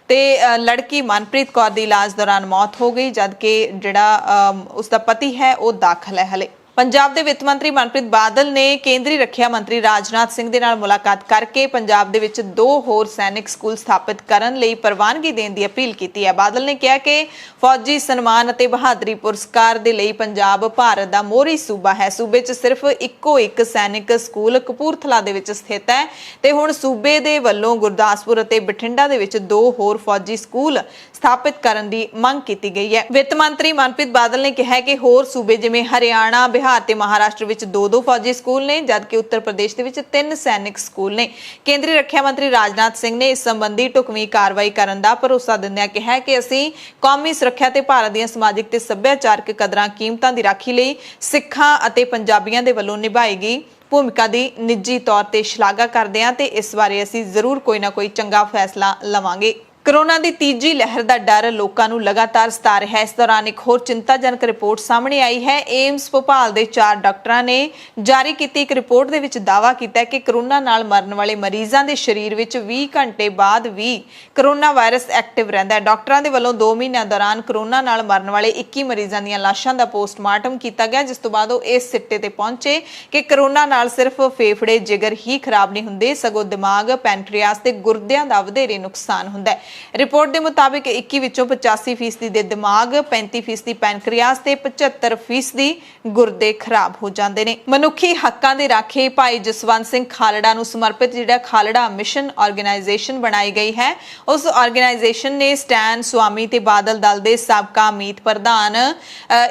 ਤੇ ਲੜਕੀ ਮਨਪ੍ਰੀਤ ਕੌਰ ਦੀ ਇਲਾਜ ਦੌਰਾਨ ਮੌਤ ਹੋ ਗਈ, ਜਦਕਿ ਜਿਹੜਾ ਉਸਦਾ ਪਤੀ ਹੈ ਉਹ ਦਾਖਲ ਹੈ ਹਲੇ। ਪੰਜਾਬ ਦੇ ਵਿੱਤ ਮੰਤਰੀ ਮਨਪ੍ਰੀਤ ਬਾਦਲ ਨੇ ਕੇਂਦਰੀ ਰੱਖਿਆ ਮੰਤਰੀ ਰਾਜਨਾਥ ਸਿੰਘ ਦੇ ਨਾਲ ਮੁਲਾਕਾਤ ਕਰਕੇ ਪੰਜਾਬ ਦੇ ਵਿੱਚ 2 ਹੋਰ ਸੈਨਿਕ ਸਕੂਲ ਸਥਾਪਿਤ ਕਰਨ ਲਈ ਪ੍ਰਵਾਨਗੀ ਦੇਣ ਦੀ ਅਪੀਲ ਕੀਤੀ ਹੈ। ਬਾਦਲ ਨੇ ਕਿਹਾ ਕਿ ਫੌਜੀ ਸਨਮਾਨ ਅਤੇ ਬਹਾਦਰੀ ਪੁਰਸਕਾਰ ਦੇ ਲਈ ਪੰਜਾਬ ਭਾਰਤ ਦਾ ਮੋਹਰੀ ਸੂਬਾ ਹੈ। ਸੂਬੇ 'ਚ ਸਿਰਫ ਇੱਕੋ ਇੱਕ ਸੈਨਿਕ ਸਕੂਲ ਕਪੂਰਥਲਾ ਦੇ ਵਿੱਚ ਸਥਿਤ ਹੈ ਤੇ ਹੁਣ ਸੂਬੇ ਦੇ ਵੱਲੋਂ ਗੁਰਦਾਸਪੁਰ ਅਤੇ ਬਠਿੰਡਾ ਦੇ ਵਿੱਚ 2 ਹੋਰ ਫੌਜੀ ਸਕੂਲ ਸਥਾਪਿਤ ਕਰਨ ਦੀ ਮੰਗ ਕੀਤੀ ਗਈ ਹੈ। ਵਿੱਤ ਮੰਤਰੀ ਮਨਪ੍ਰੀਤ ਬਾਦਲ ਨੇ ਕਿਹਾ ਕਿ ਹੋਰ ਸੂਬੇ ਜਿਵੇਂ ਹਰਿਆਣਾ, ਬਿਹਾਰ ਤੇ ਮਹਾਰਾਸ਼ਟਰ ਵਿੱਚ 2-2 ਫੌਜੀ ਸਕੂਲ ਨੇ, ਜਦਕਿ ਉੱਤਰ ਪ੍ਰਦੇਸ਼ ਦੇ ਵਿੱਚ 3 ਸੈਨਿਕ ਸਕੂਲ ਨੇ। ਕੇਂਦਰੀ ਰੱਖਿਆ ਮੰਤਰੀ ਰਾਜਨਾਥ ਸਿੰਘ ਨੇ ਇਸ ਸੰਬੰਧੀ ਢੁਕਵੀਂ ਕਾਰਵਾਈ ਕਰਨ ਦਾ ਭਰੋਸਾ ਦਿੰਦਿਆਂ ਕਿਹਾ ਕਿ ਅਸੀਂ ਕੌਮੀ ਸੁਰੱਖਿਆ ਤੇ ਭਾਰਤ ਦੀਆਂ ਸਮਾਜਿਕ ਤੇ ਸੱਭਿਆਚਾਰਕ ਕਦਰਾਂ ਕੀਮਤਾਂ ਦੀ ਰਾਖੀ ਲਈ ਸਿੱਖਾਂ ਅਤੇ ਪੰਜਾਬੀਆਂ ਦੇ ਵੱਲੋਂ ਨਿਭਾਈ ਗਈ ਭੂਮਿਕਾ ਦੀ ਨਿੱਜੀ ਤੌਰ ਤੇ ਸ਼ਲਾਘਾ ਕਰਦੇ ਹਾਂ ਤੇ ਇਸ ਬਾਰੇ ਅਸੀਂ ਜ਼ਰੂਰ ਕੋਈ ਨਾ ਕੋਈ ਚੰਗਾ ਫੈਸਲਾ ਲਵਾਂਗੇ। ਕੋਰੋਨਾ ਦੀ ਤੀਜੀ ਲਹਿਰ ਦਾ ਡਰ ਲੋਕਾਂ ਨੂੰ ਲਗਾਤਾਰ ਸਤਾ ਰਿਹਾ ਹੈ। ਇਸ ਦੌਰਾਨ ਇੱਕ ਹੋਰ ਚਿੰਤਾਜਨਕ ਰਿਪੋਰਟ ਸਾਹਮਣੇ ਆਈ ਹੈ। ਏਮਸ ਭੋਪਾਲ ਦੇ 4 ਡਾਕਟਰਾਂ ਨੇ ਜਾਰੀ ਕੀਤੀ ਇੱਕ ਰਿਪੋਰਟ ਦੇ ਵਿੱਚ ਦਾਅਵਾ ਕੀਤਾ ਹੈ ਕਿ ਕੋਰੋਨਾ ਨਾਲ ਮਰਨ ਵਾਲੇ ਮਰੀਜ਼ਾਂ ਦੇ ਸਰੀਰ ਵਿੱਚ 20 ਘੰਟੇ ਬਾਅਦ ਵੀ ਕੋਰੋਨਾ ਵਾਇਰਸ ਐਕਟਿਵ ਰਹਿੰਦਾ ਹੈ। ਡਾਕਟਰਾਂ ਦੇ ਵੱਲੋਂ 2 ਮਹੀਨਿਆਂ ਦੌਰਾਨ ਕੋਰੋਨਾ ਨਾਲ ਮਰਨ ਵਾਲੇ 21 ਮਰੀਜ਼ਾਂ ਦੀਆਂ ਲਾਸ਼ਾਂ ਦਾ ਪੋਸਟਮਾਰਟਮ ਕੀਤਾ ਗਿਆ, ਜਿਸ ਤੋਂ ਬਾਅਦ ਉਹ ਇਸ ਸਿੱਟੇ ਤੇ ਪਹੁੰਚੇ ਕਿ ਕੋਰੋਨਾ ਨਾਲ ਸਿਰਫ ਫੇਫੜੇ, ਜਿਗਰ ਹੀ ਖਰਾਬ ਨਹੀਂ ਹੁੰਦੇ, ਸਗੋਂ ਦਿਮਾਗ, ਪੈਨਕ੍ਰੀਆਸ ਤੇ ਗੁਰਦਿਆਂ ਦਾ ਵਧੇਰੇ ਨੁਕਸਾਨ ਹੁੰਦਾ ਹੈ। ਰਿਪੋਰਟ ਦੇ ਮੁਤਾਬਿਕ 21 ਵਿੱਚੋਂ 85% ਦੇ ਦਿਮਾਗ, 35% ਪੈਨਕ੍ਰੀਆਸ ਤੇ 75% ਗੁਰਦੇ ਖਰਾਬ ਹੋ ਜਾਂਦੇ ਨੇ। ਮਨੁੱਖੀ ਹੱਕਾਂ ਦੇ ਰਾਖੇ ਭਾਈ ਜਸਵੰਤ ਸਿੰਘ ਖਾਲੜਾ ਨੂੰ ਸਮਰਪਿਤ ਜਿਹੜਾ ਖਾਲੜਾ ਮਿਸ਼ਨ ਆਰਗੇਨਾਈਜੇਸ਼ਨ ਬਣਾਈ ਗਈ ਹੈ, ਉਸ ਆਰਗੇਨਾਈਜੇਸ਼ਨ ਨੇ ਸਟੈਨ ਸਵਾਮੀ ਤੇ ਬਾਦਲ ਦਲ ਦੇ ਸਾਬਕਾ ਮੀਤ ਪ੍ਰਧਾਨ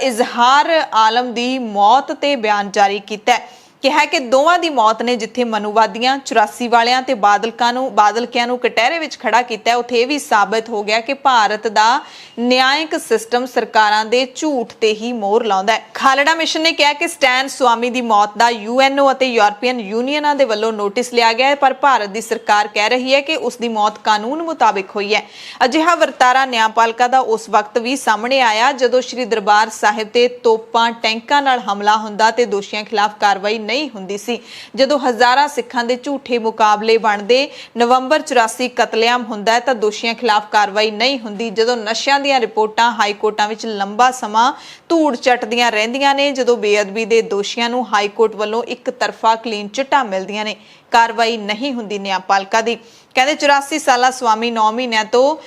ਇਜ਼ਹਾਰ ਆਲਮ ਦੀ ਮੌਤ ਤੇ ਬਿਆਨ ਜਾਰੀ ਕੀਤਾ ਹੈ। ਕਿਹਾ ਕਿ ਦੋਵਾਂ ਦੀ ਮੌਤ ਨੇ ਜਿੱਥੇ ਮਨੂਵਾਦੀਆਂ 84 ਵਾਲਿਆਂ ਤੇ ਬਾਦਲਕਿਆਂ ਨੂੰ ਕਟਹਿਰੇ ਵਿੱਚ ਖੜਾ ਕੀਤਾ, ਉੱਥੇ ਇਹ ਵੀ ਸਾਬਤ ਹੋ ਗਿਆ ਕਿ ਭਾਰਤ ਦਾ ਨਿਆਇਕ ਸਿਸਟਮ ਸਰਕਾਰਾਂ ਦੇ ਝੂਠ ਤੇ ਹੀ ਮੋਹਰ ਲਾਉਂਦਾ ਹੈ। ਖਾਲੜਾ ਮਿਸ਼ਨ ਨੇ ਕਿਹਾ ਕਿ ਸਟੈਨ ਸਵਾਮੀ ਦੀ ਮੌਤ ਦਾ UNO ਅਤੇ ਯੂਰਪੀਅਨ ਯੂਨੀਅਨਾਂ ਦੇ ਵੱਲੋਂ ਨੋਟਿਸ ਲਿਆ ਗਿਆ ਹੈ, ਪਰ ਭਾਰਤ ਦੀ ਸਰਕਾਰ ਕਹਿ ਰਹੀ ਹੈ ਕਿ ਉਸ ਦੀ ਮੌਤ ਕਾਨੂੰਨ ਮੁਤਾਬਿਕ ਹੋਈ ਹੈ। ਅਜਿਹਾ ਵਰਤਾਰਾ ਨਿਆਂਪਾਲਿਕਾ ਦਾ ਉਸ ਵਕਤ ਵੀ ਸਾਹਮਣੇ ਆਇਆ ਜਦੋਂ ਸ੍ਰੀ ਦਰਬਾਰ ਸਾਹਿਬ ਤੇ ਤੋਪਾਂ, ਟੈਂਕਾਂ ਨਾਲ ਹਮਲਾ ਹੁੰਦਾ ਤੇ ਦੋਸ਼ੀਆਂ ਖਿਲਾਫ ਕਾਰਵਾਈ ਨਹੀਂ ਹੁੰਦੀ ਸੀ। ਜਦੋਂ ਹਜ਼ਾਰਾਂ ਸਿੱਖਾਂ ਦੇ ਝੂਠੇ ਮੁਕਾਬਲੇ ਬਣਦੇ, ਨਵੰਬਰ 84 ਕਤਲੇਆਮ ਹੁੰਦਾ ਹੈ ਤਾਂ ਦੋਸ਼ੀਆਂ ਖਿਲਾਫ ਕਾਰਵਾਈ ਨਹੀਂ ਹੁੰਦੀ। ਜਦੋਂ ਨਸ਼ਿਆਂ ਦੀਆਂ ਰਿਪੋਰਟਾਂ ਹਾਈ ਕੋਰਟਾਂ ਵਿੱਚ ਲੰਬਾ ਸਮਾਂ ਧੂੜ ਚੱਟਦੀਆਂ ਰਹਿੰਦੀਆਂ ਨੇ, ਜਦੋਂ ਬੇਅਦਬੀ ਦੇ ਦੋਸ਼ੀਆਂ ਨੂੰ ਹਾਈ ਕੋਰਟ ਵੱਲੋਂ ਇੱਕ ਤਰਫਾ ਕਲੀਨ ਚਿੱਟਾਂ ਮਿਲਦੀਆਂ ਨੇ, ਕਾਰਵਾਈ ਨਹੀਂ ਹੁੰਦੀ ਨਿਆਂਪਾਲਿਕਾ ਦੀ। ਕਹਿੰਦੇ 84 ਸਾਲਾ ਸਵਾਮੀ 9 ਮਹੀਨਿਆਂ ਤੋਂ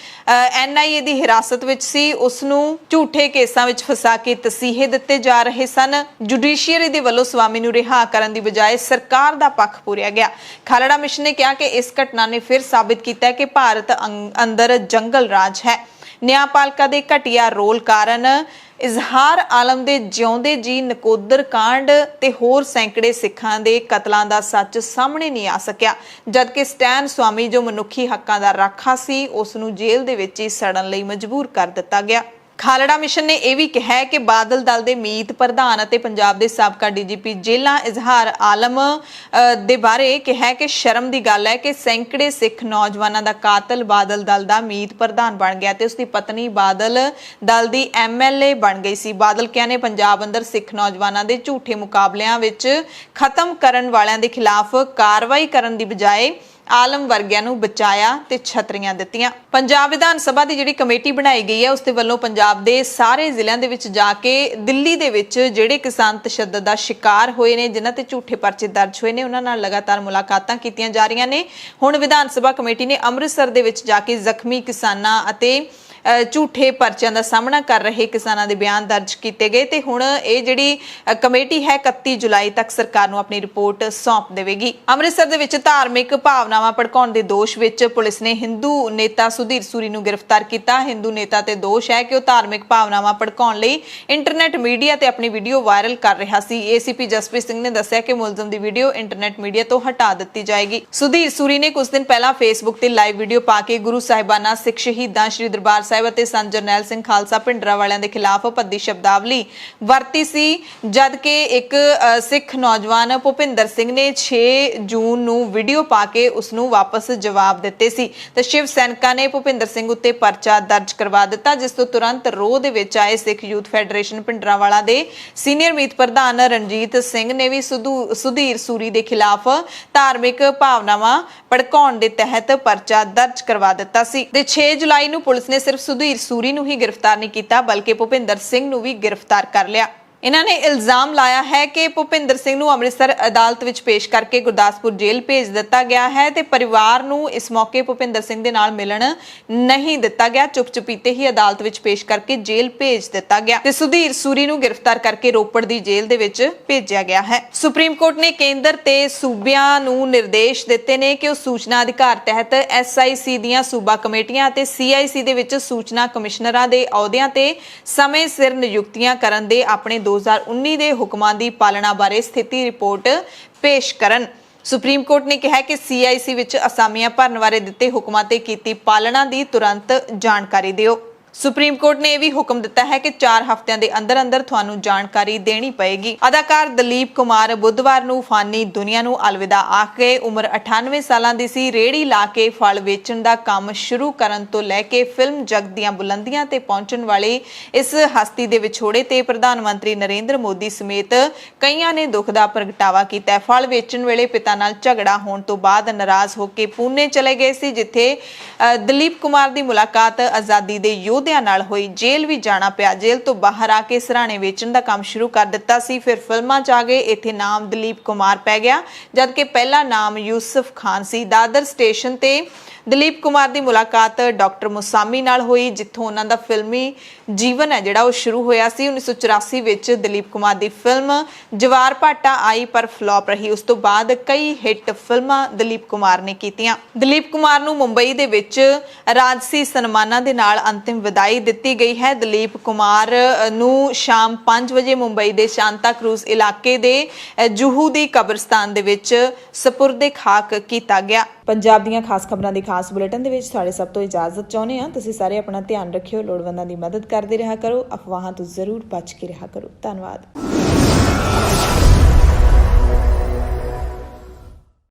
NIA ਦੀ ਹਿਰਾਸਤ ਵਿੱਚ ਸੀ। ਉਸ ਨੂੰ ਝੂਠੇ ਕੇਸਾਂ ਵਿੱਚ ਫਸਾ ਕੇ ਤਸੀਹੇ ਦਿੱਤੇ ਜਾ ਰਹੇ ਸਨ। ਜੁਡੀਸ਼ੀਅਰੀ ਦੇ ਵੱਲੋਂ ਸਵਾਮੀ ਨੂੰ ਰਿਹਾ ਕਰਨ ਦੀ ਬਜਾਏ ਸਰਕਾਰ ਦਾ ਪੱਖ ਪੂਰਿਆ ਗਿਆ। ਖਾਲੜਾ ਮਿਸ਼ਨ ਨੇ ਕਿਹਾ ਕਿ ਇਸ ਘਟਨਾ ਨੇ ਫਿਰ ਸਾਬਿਤ ਕੀਤਾ ਕਿ ਭਾਰਤ ਅੰਦਰ ਜੰਗਲ ਰਾਜ ਹੈ। ਨਿਆਂਪਾਲਿਕਾ ਦੇ ਘਟੀਆ ਰੋਲ ਕਾਰਨ ਇਜ਼ਹਾਰ ਆਲਮ ਦੇ ਜਿਉਂਦੇ ਜੀ ਨਕੋਦਰ ਕਾਂਡ ਤੇ ਹੋਰ ਸੈਂਕੜੇ ਸਿੱਖਾਂ ਦੇ ਕਤਲਾਂ ਦਾ ਸੱਚ ਸਾਹਮਣੇ ਨਹੀਂ ਆ ਸਕਿਆ, ਜਦਕਿ ਸਟੈਨ ਸਵਾਮੀ ਜੋ ਮਨੁੱਖੀ ਹੱਕਾਂ ਦਾ ਰਾਖਾ ਸੀ, ਉਸ ਨੂੰ ਜੇਲ੍ਹ ਦੇ ਵਿੱਚ ਹੀ ਸੜਨ ਲਈ ਮਜਬੂਰ ਕਰ ਦਿੱਤਾ ਗਿਆ। ਖਾਲੜਾ ਮਿਸ਼ਨ ਨੇ ਇਹ ਵੀ ਕਿਹਾ ਕਿ ਬਾਦਲ ਦਲ ਦੇ ਮੀਤ ਪ੍ਰਧਾਨ ਅਤੇ ਪੰਜਾਬ ਦੇ ਸਾਬਕਾ DGP ਜੇਲਾਂ ਇਜ਼ਹਾਰ ਆਲਮ ਦੇ ਬਾਰੇ ਕਿਹਾ ਕਿ ਸ਼ਰਮ ਦੀ ਗੱਲ ਹੈ ਕਿ ਸੈਂਕੜੇ ਸਿੱਖ ਨੌਜਵਾਨਾਂ ਦਾ ਕਾਤਲ ਬਾਦਲ ਦਲ ਦਾ ਮੀਤ ਪ੍ਰਧਾਨ ਬਣ ਗਿਆ ਤੇ ਉਸਦੀ ਪਤਨੀ ਬਾਦਲ ਦਲ ਦੀ MLA ਬਣ ਗਈ ਸੀ। ਬਾਦਲਕਿਆਂ ਨੇ ਪੰਜਾਬ ਅੰਦਰ ਸਿੱਖ ਨੌਜਵਾਨਾਂ ਦੇ ਝੂਠੇ ਮੁਕਾਬਲਿਆਂ ਵਿੱਚ ਖਤਮ ਕਰਨ ਵਾਲਿਆਂ ਦੇ ਖਿਲਾਫ ਕਾਰਵਾਈ ਕਰਨ ਦੀ ਬਜਾਏ ਆਲਮ ਵਰਗਿਆਂ ਨੂੰ ਬਚਾਇਆ ਤੇ ਛਤਰੀਆਂ ਦਿੱਤੀਆਂ। ਪੰਜਾਬ ਵਿਧਾਨ ਸਭਾ ਦੀ ਜਿਹੜੀ ਕਮੇਟੀ ਬਣਾਈ ਗਈ ਹੈ ਉਸ ਦੇ ਵੱਲੋਂ ਪੰਜਾਬ ਦੇ ਸਾਰੇ ਜ਼ਿਲ੍ਹਿਆਂ ਦੇ ਵਿੱਚ ਜਾ ਕੇ ਦਿੱਲੀ ਦੇ ਵਿੱਚ ਜਿਹੜੇ ਕਿਸਾਨ ਤਸ਼ੱਦਦ ਦਾ ਸ਼ਿਕਾਰ ਹੋਏ ਨੇ, ਜਿਨ੍ਹਾਂ ਤੇ ਝੂਠੇ ਪਰਚੇ ਦਰਜ ਹੋਏ ਨੇ, ਉਹਨਾਂ ਨਾਲ ਲਗਾਤਾਰ ਮੁਲਾਕਾਤਾਂ ਕੀਤੀਆਂ ਜਾ ਰਹੀਆਂ ਨੇ। ਹੁਣ ਵਿਧਾਨ ਸਭਾ ਕਮੇਟੀ ਨੇ ਅੰਮ੍ਰਿਤਸਰ ਦੇ ਵਿੱਚ ਜਾ ਕੇ ਜ਼ਖਮੀ ਕਿਸਾਨਾਂ ਅਤੇ ਝੂਠੇ ਪਰਚਿਆਂ ਦਾ ਸਾਹਮਣਾ ਕਰ ਰਹੇ ਕਿਸਾਨਾਂ ਦੇ ਬਿਆਨ ਦਰਜ ਕੀਤੇ ਗਏ ਤੇ ਹੁਣ ਇਹ ਜਿਹੜੀ ਕਮੇਟੀ ਹੈ 31 ਜੁਲਾਈ ਤੱਕ ਸਰਕਾਰ ਨੂੰ ਆਪਣੀ ਰਿਪੋਰਟ ਸੌਂਪ ਦੇਵੇਗੀ। ਅੰਮ੍ਰਿਤਸਰ ਦੇ ਵਿੱਚ ਧਾਰਮਿਕ ਭਾਵਨਾਵਾਂ ਭੜਕਾਉਣ ਦੇ ਦੋਸ਼ ਵਿੱਚ ਪੁਲਿਸ ਨੇ ਹਿੰਦੂ ਨੇਤਾ ਸੁਧੀਰ ਸੂਰੀ ਨੂੰ ਗ੍ਰਿਫਤਾਰ ਕੀਤਾ। ਹਿੰਦੂ ਨੇਤਾ ਤੇ ਦੋਸ਼ ਹੈ ਕਿ ਉਹ ਧਾਰਮਿਕ ਭਾਵਨਾਵਾਂ ਭੜਕਾਉਣ ਲਈ ਇੰਟਰਨੈਟ ਮੀਡੀਆ ਤੇ ਆਪਣੀ ਵੀਡੀਓ ਵਾਇਰਲ ਕਰ ਰਿਹਾ ਸੀ। ਏਸੀਪੀ ਜਸਪ੍ਰੀਤ ਸਿੰਘ ਨੇ ਦੱਸਿਆ ਕਿ ਮੁਲਜ਼ਮ ਦੀ ਵੀਡੀਓ ਇੰਟਰਨੈਟ ਮੀਡੀਆ ਤੋਂ ਹਟਾ ਦਿੱਤੀ ਜਾਏਗੀ। ਸੁਧੀਰ ਸੂਰੀ ਨੇ ਕੁਝ ਦਿਨ ਪਹਿਲਾਂ ਫੇਸਬੁੱਕ ਤੇ ਲਾਈਵ ਵੀਡੀਓ ਪਾ ਕੇ ਗੁਰੂ ਸਾਹਿਬਾਨਾਂ, ਸਿੱਖ ਸ਼ਹੀਦਾਂ, ਸ਼੍ਰੀ ਦਰਬਾਰ ਸਾਹਿਬ ਅਤੇ ਸੰਤ ਜਰਨੈਲ ਸਿੰਘ ਖਾਲਸਾ ਭਿੰਡਰਾਂ ਵਾਲਿਆਂ ਦੇ ਖਿਲਾਫ ਭੱਦੀ ਸ਼ਬਦਾਵਲੀ ਵਰਤੀ ਸੀ, ਜਦ ਕਿ ਇੱਕ ਸਿੱਖ ਨੌਜਵਾਨ ਭੁਪਿੰਦਰ ਸਿੰਘ ਨੇ 6 ਜੂਨ ਨੂੰ ਵੀਡੀਓ ਪਾ ਕੇ ਉਸ ਨੂੰ ਵਾਪਸ ਜਵਾਬ ਦਿੱਤੇ ਸੀ ਤੇ ਸ਼ਿਵ ਸੈਨਿਕਾਂ ਨੇ ਭੁਪਿੰਦਰ ਸਿੰਘ ਉੱਤੇ ਪਰਚਾ ਦਰਜ ਕਰਵਾ ਦਿੱਤਾ, ਜਿਸ ਤੋਂ ਤੁਰੰਤ ਰੋਹ ਦੇ ਵਿੱਚ ਆਏ ਸਿੱਖ ਯੂਥ ਫੈਡਰੇਸ਼ਨ ਭਿੰਡਰਾਂਵਾਲਾ ਦੇ ਸੀਨੀਅਰ ਮੀਤ ਪ੍ਰਧਾਨ ਰਣਜੀਤ ਸਿੰਘ ਨੇ ਵੀ ਸੁਧੀਰ ਸੂਰੀ ਦੇ ਖਿਲਾਫ ਧਾਰਮਿਕ ਭਾਵਨਾਵਾਂ ਭੜਕਾਉਣ ਦੇ ਤਹਿਤ ਪਰਚਾ ਦਰਜ ਕਰਵਾ ਦਿੱਤਾ ਸੀ ਤੇ 6 ਜੁਲਾਈ ਨੂੰ ਪੁਲਿਸ ਨੇ ਸਿਰਫ ਸੁਧੀਰ ਸੂਰੀ ਨੂੰ ਹੀ ਗ੍ਰਿਫਤਾਰ ਨਹੀਂ ਕੀਤਾ ਬਲਕਿ ਭੁਪਿੰਦਰ ਸਿੰਘ ਨੂੰ ਵੀ ਗ੍ਰਿਫਤਾਰ ਕਰ ਲਿਆ। ਇਹਨਾਂ ਨੇ ਇਲਜ਼ਾਮ ਲਾਇਆ ਹੈ ਕਿ ਭੁਪਿੰਦਰ ਸਿੰਘ ਨੂੰ ਅੰਮ੍ਰਿਤਸਰ ਅਦਾਲਤ ਵਿੱਚ ਪੇਸ਼ ਕਰਕੇ ਗੁਰਦਾਸਪੁਰ ਜੇਲ੍ਹ ਭੇਜ ਦਿੱਤਾ ਗਿਆ ਹੈ ਤੇ ਪਰਿਵਾਰ ਨੂੰ ਇਸ ਮੌਕੇ ਭੁਪਿੰਦਰ ਸਿੰਘ ਦੇ ਨਾਲ ਮਿਲਣ ਨਹੀਂ ਦਿੱਤਾ ਗਿਆ। ਚੁੱਪ-ਚੁਪੀਤੇ ਹੀ ਅਦਾਲਤ ਵਿੱਚ ਪੇਸ਼ ਕਰਕੇ ਜੇਲ੍ਹ ਭੇਜ ਦਿੱਤਾ ਗਿਆ ਤੇ ਸੁਧੀਰ ਸੂਰੀ ਨੂੰ ਗ੍ਰਿਫਤਾਰ ਕਰਕੇ ਰੋਪੜ ਦੀ ਜੇਲ੍ਹ ਦੇ ਵਿੱਚ ਭੇਜਿਆ ਗਿਆ ਹੈ। ਸੁਪਰੀਮ ਕੋਰਟ ਨੇ ਕੇਂਦਰ ਤੇ ਸੂਬਿਆਂ ਨੂੰ ਨਿਰਦੇਸ਼ ਦਿੱਤੇ ਨੇ ਕਿ ਉਹ ਸੂਚਨਾ ਅਧਿਕਾਰ ਤਹਿਤ SIC ਦੀਆਂ ਸੂਬਾ ਕਮੇਟੀਆਂ ਅਤੇ CIC ਦੇ ਵਿੱਚ ਸੂਚਨਾ ਕਮਿਸ਼ਨਰਾਂ ਦੇ ਅਹੁਦਿਆਂ ਤੇ ਸਮੇਂ ਸਿਰ ਨਿਯੁਕਤੀਆਂ ਕਰਨ ਦੇ ਆਪਣੇ 2019 ਦੇ ਹੁਕਮਾਂ ਦੀ ਪਾਲਣਾ ਬਾਰੇ ਸਥਿਤੀ ਰਿਪੋਰਟ ਪੇਸ਼ ਕਰਨ। ਸੁਪਰੀਮ ਕੋਰਟ ਨੇ ਕਿਹਾ ਕਿ CIC ਵਿੱਚ ਅਸਾਮੀਆਂ ਭਰਨ ਬਾਰੇ ਦਿੱਤੇ ਹੁਕਮਾਂ ਤੇ ਕੀਤੀ ਪਾਲਣਾ ਦੀ ਤੁਰੰਤ ਜਾਣਕਾਰੀ ਦਿਓ। ਸੁਪਰੀਮ ਕੋਰਟ ਨੇ ਇਹ ਵੀ ਹੁਕਮ ਦਿੱਤਾ ਹੈ ਕਿ 4 ਹਫ਼ਤਿਆਂ ਦੇ ਅੰਦਰ ਤੁਹਾਨੂੰ ਜਾਣਕਾਰੀ ਦੇਣੀ ਪਏਗੀ। ਅਦਾਕਾਰ ਦਲੀਪ ਕੁਮਾਰ ਬੁੱਧਵਾਰ ਨੂੰ ਫਾਨੀ ਦੁਨੀਆ ਨੂੰ ਅਲਵਿਦਾ ਆਖ ਗਏ। ਉਮਰ 98 ਸਾਲਾਂ ਦੀ ਸੀ। ਰੇਹੜੀ ਲਾ ਕੇ ਫਲ ਵੇਚਣ ਦਾ ਕੰਮ ਸ਼ੁਰੂ ਕਰਨ ਤੋਂ ਲੈ ਕੇ ਫਿਲਮ ਜਗਤ ਦੀਆਂ ਬੁਲੰਦੀਆਂ ਤੇ ਪਹੁੰਚਣ ਵਾਲੀ ਇਸ ਹਸਤੀ ਦੇ ਵਿਛੋੜੇ ਤੇ ਪ੍ਰਧਾਨ ਮੰਤਰੀ ਨਰਿੰਦਰ ਮੋਦੀ ਸਮੇਤ ਕਈਆਂ ਨੇ ਦੁੱਖ ਦਾ ਪ੍ਰਗਟਾਵਾ ਕੀਤਾ। ਫਲ ਵੇਚਣ ਵੇਲੇ ਪਿਤਾ ਨਾਲ ਝਗੜਾ ਹੋਣ ਤੋਂ ਬਾਅਦ ਨਾਰਾਜ਼ ਹੋ ਕੇ ਪੂਨੇ ਚਲੇ ਗਏ ਸੀ, ਜਿੱਥੇ ਦਲੀਪ ਕੁਮਾਰ ਦੀ ਮੁਲਾਕਾਤ ਆਜ਼ਾਦੀ ਦੇ ਯੋਧਿਆਂ ਨਾਲ ਹੋਈ। ਜੇਲ੍ਹ ਵੀ ਜਾਣਾ ਪਿਆ। ਜੇਲ੍ਹ ਤੋਂ ਬਾਹਰ ਆ ਕੇ ਸਰਾਣੇ ਵੇਚਣ ਦਾ ਕੰਮ ਸ਼ੁਰੂ ਕਰ ਦਿੱਤਾ ਸੀ। ਫਿਰ ਫਿਲਮਾਂ 'ਚ ਆ ਗਏ। ਇੱਥੇ ਨਾਮ ਦਲੀਪ ਕੁਮਾਰ ਪੈ ਗਿਆ, ਜਦਕਿ ਪਹਿਲਾ ਨਾਮ ਯੂਸਫ ਖਾਨ ਸੀ। ਦਾਦਰ ਸਟੇਸ਼ਨ ਤੇ ਦਲੀਪ ਕੁਮਾਰ ਦੀ ਮੁਲਾਕਾਤ ਡਾਕਟਰ ਮੁਸਾਮੀ ਨਾਲ ਹੋਈ, ਜਿੱਥੋਂ ਉਹਨਾਂ ਦਾ ਫਿਲਮੀ ਜੀਵਨ ਹੈ ਜਿਹੜਾ ਉਹ ਸ਼ੁਰੂ ਹੋਇਆ ਸੀ। 1984 ਵਿੱਚ ਦਲੀਪ ਕੁਮਾਰ ਦੀ ਫਿਲਮ ਜਵਾਰ ਭਾਟਾ ਆਈ ਪਰ ਫਲॉप ਰਹੀ। ਉਸ ਤੋਂ ਬਾਅਦ ਕਈ ਹਿੱਟ ਫਿਲਮਾਂ ਦਲੀਪ ਕੁਮਾਰ ਨੇ ਕੀਤੀਆਂ। ਦਲੀਪ ਕੁਮਾਰ ਨੂੰ ਮੁੰਬਈ ਦੇ ਵਿੱਚ ਰਾਜਸੀ ਸਨਮਾਨਾਂ ਦੇ ਨਾਲ ਅੰਤਿਮ ਵਿਦਾਈ ਦਿੱਤੀ ਗਈ ਹੈ। ਦਲੀਪ ਕੁਮਾਰ ਨੂੰ ਸ਼ਾਮ 5 ਵਜੇ ਮੁੰਬਈ ਦੇ ਸ਼ਾਂਤਾ ਕਰੂਜ਼ ਇਲਾਕੇ ਦੇ ਜੂਹੂ ਦੀ ਕਬਰਸਤਾਨ ਦੇ ਵਿੱਚ ਸਪੁਰਦੇ ਖਾਕ ਕੀਤਾ ਗਿਆ। ਪੰਜਾਬ ਦੀਆਂ ਖਾਸ ਖਬਰਾਂ ਦੇ ਖਾਸ ਬੁਲੇਟਿਨ ਦੇ ਵਿੱਚ ਤੁਹਾਡੇ ਸਭ ਤੋਂ ਇਜਾਜ਼ਤ ਚਾਹੁੰਦੇ ਹਾਂ। ਤੁਸੀਂ ਸਾਰੇ ਆਪਣਾ ਧਿਆਨ ਰੱਖਿਓ, ਲੋੜਵੰਦਾਂ ਦੀ ਮਦਦ ਕਰਦੇ ਰਿਹਾ ਕਰੋ, ਅਫਵਾਹਾਂ ਤੋਂ ਜ਼ਰੂਰ ਬਚ ਕੇ ਰਿਹਾ ਕਰੋ। ਧੰਨਵਾਦ।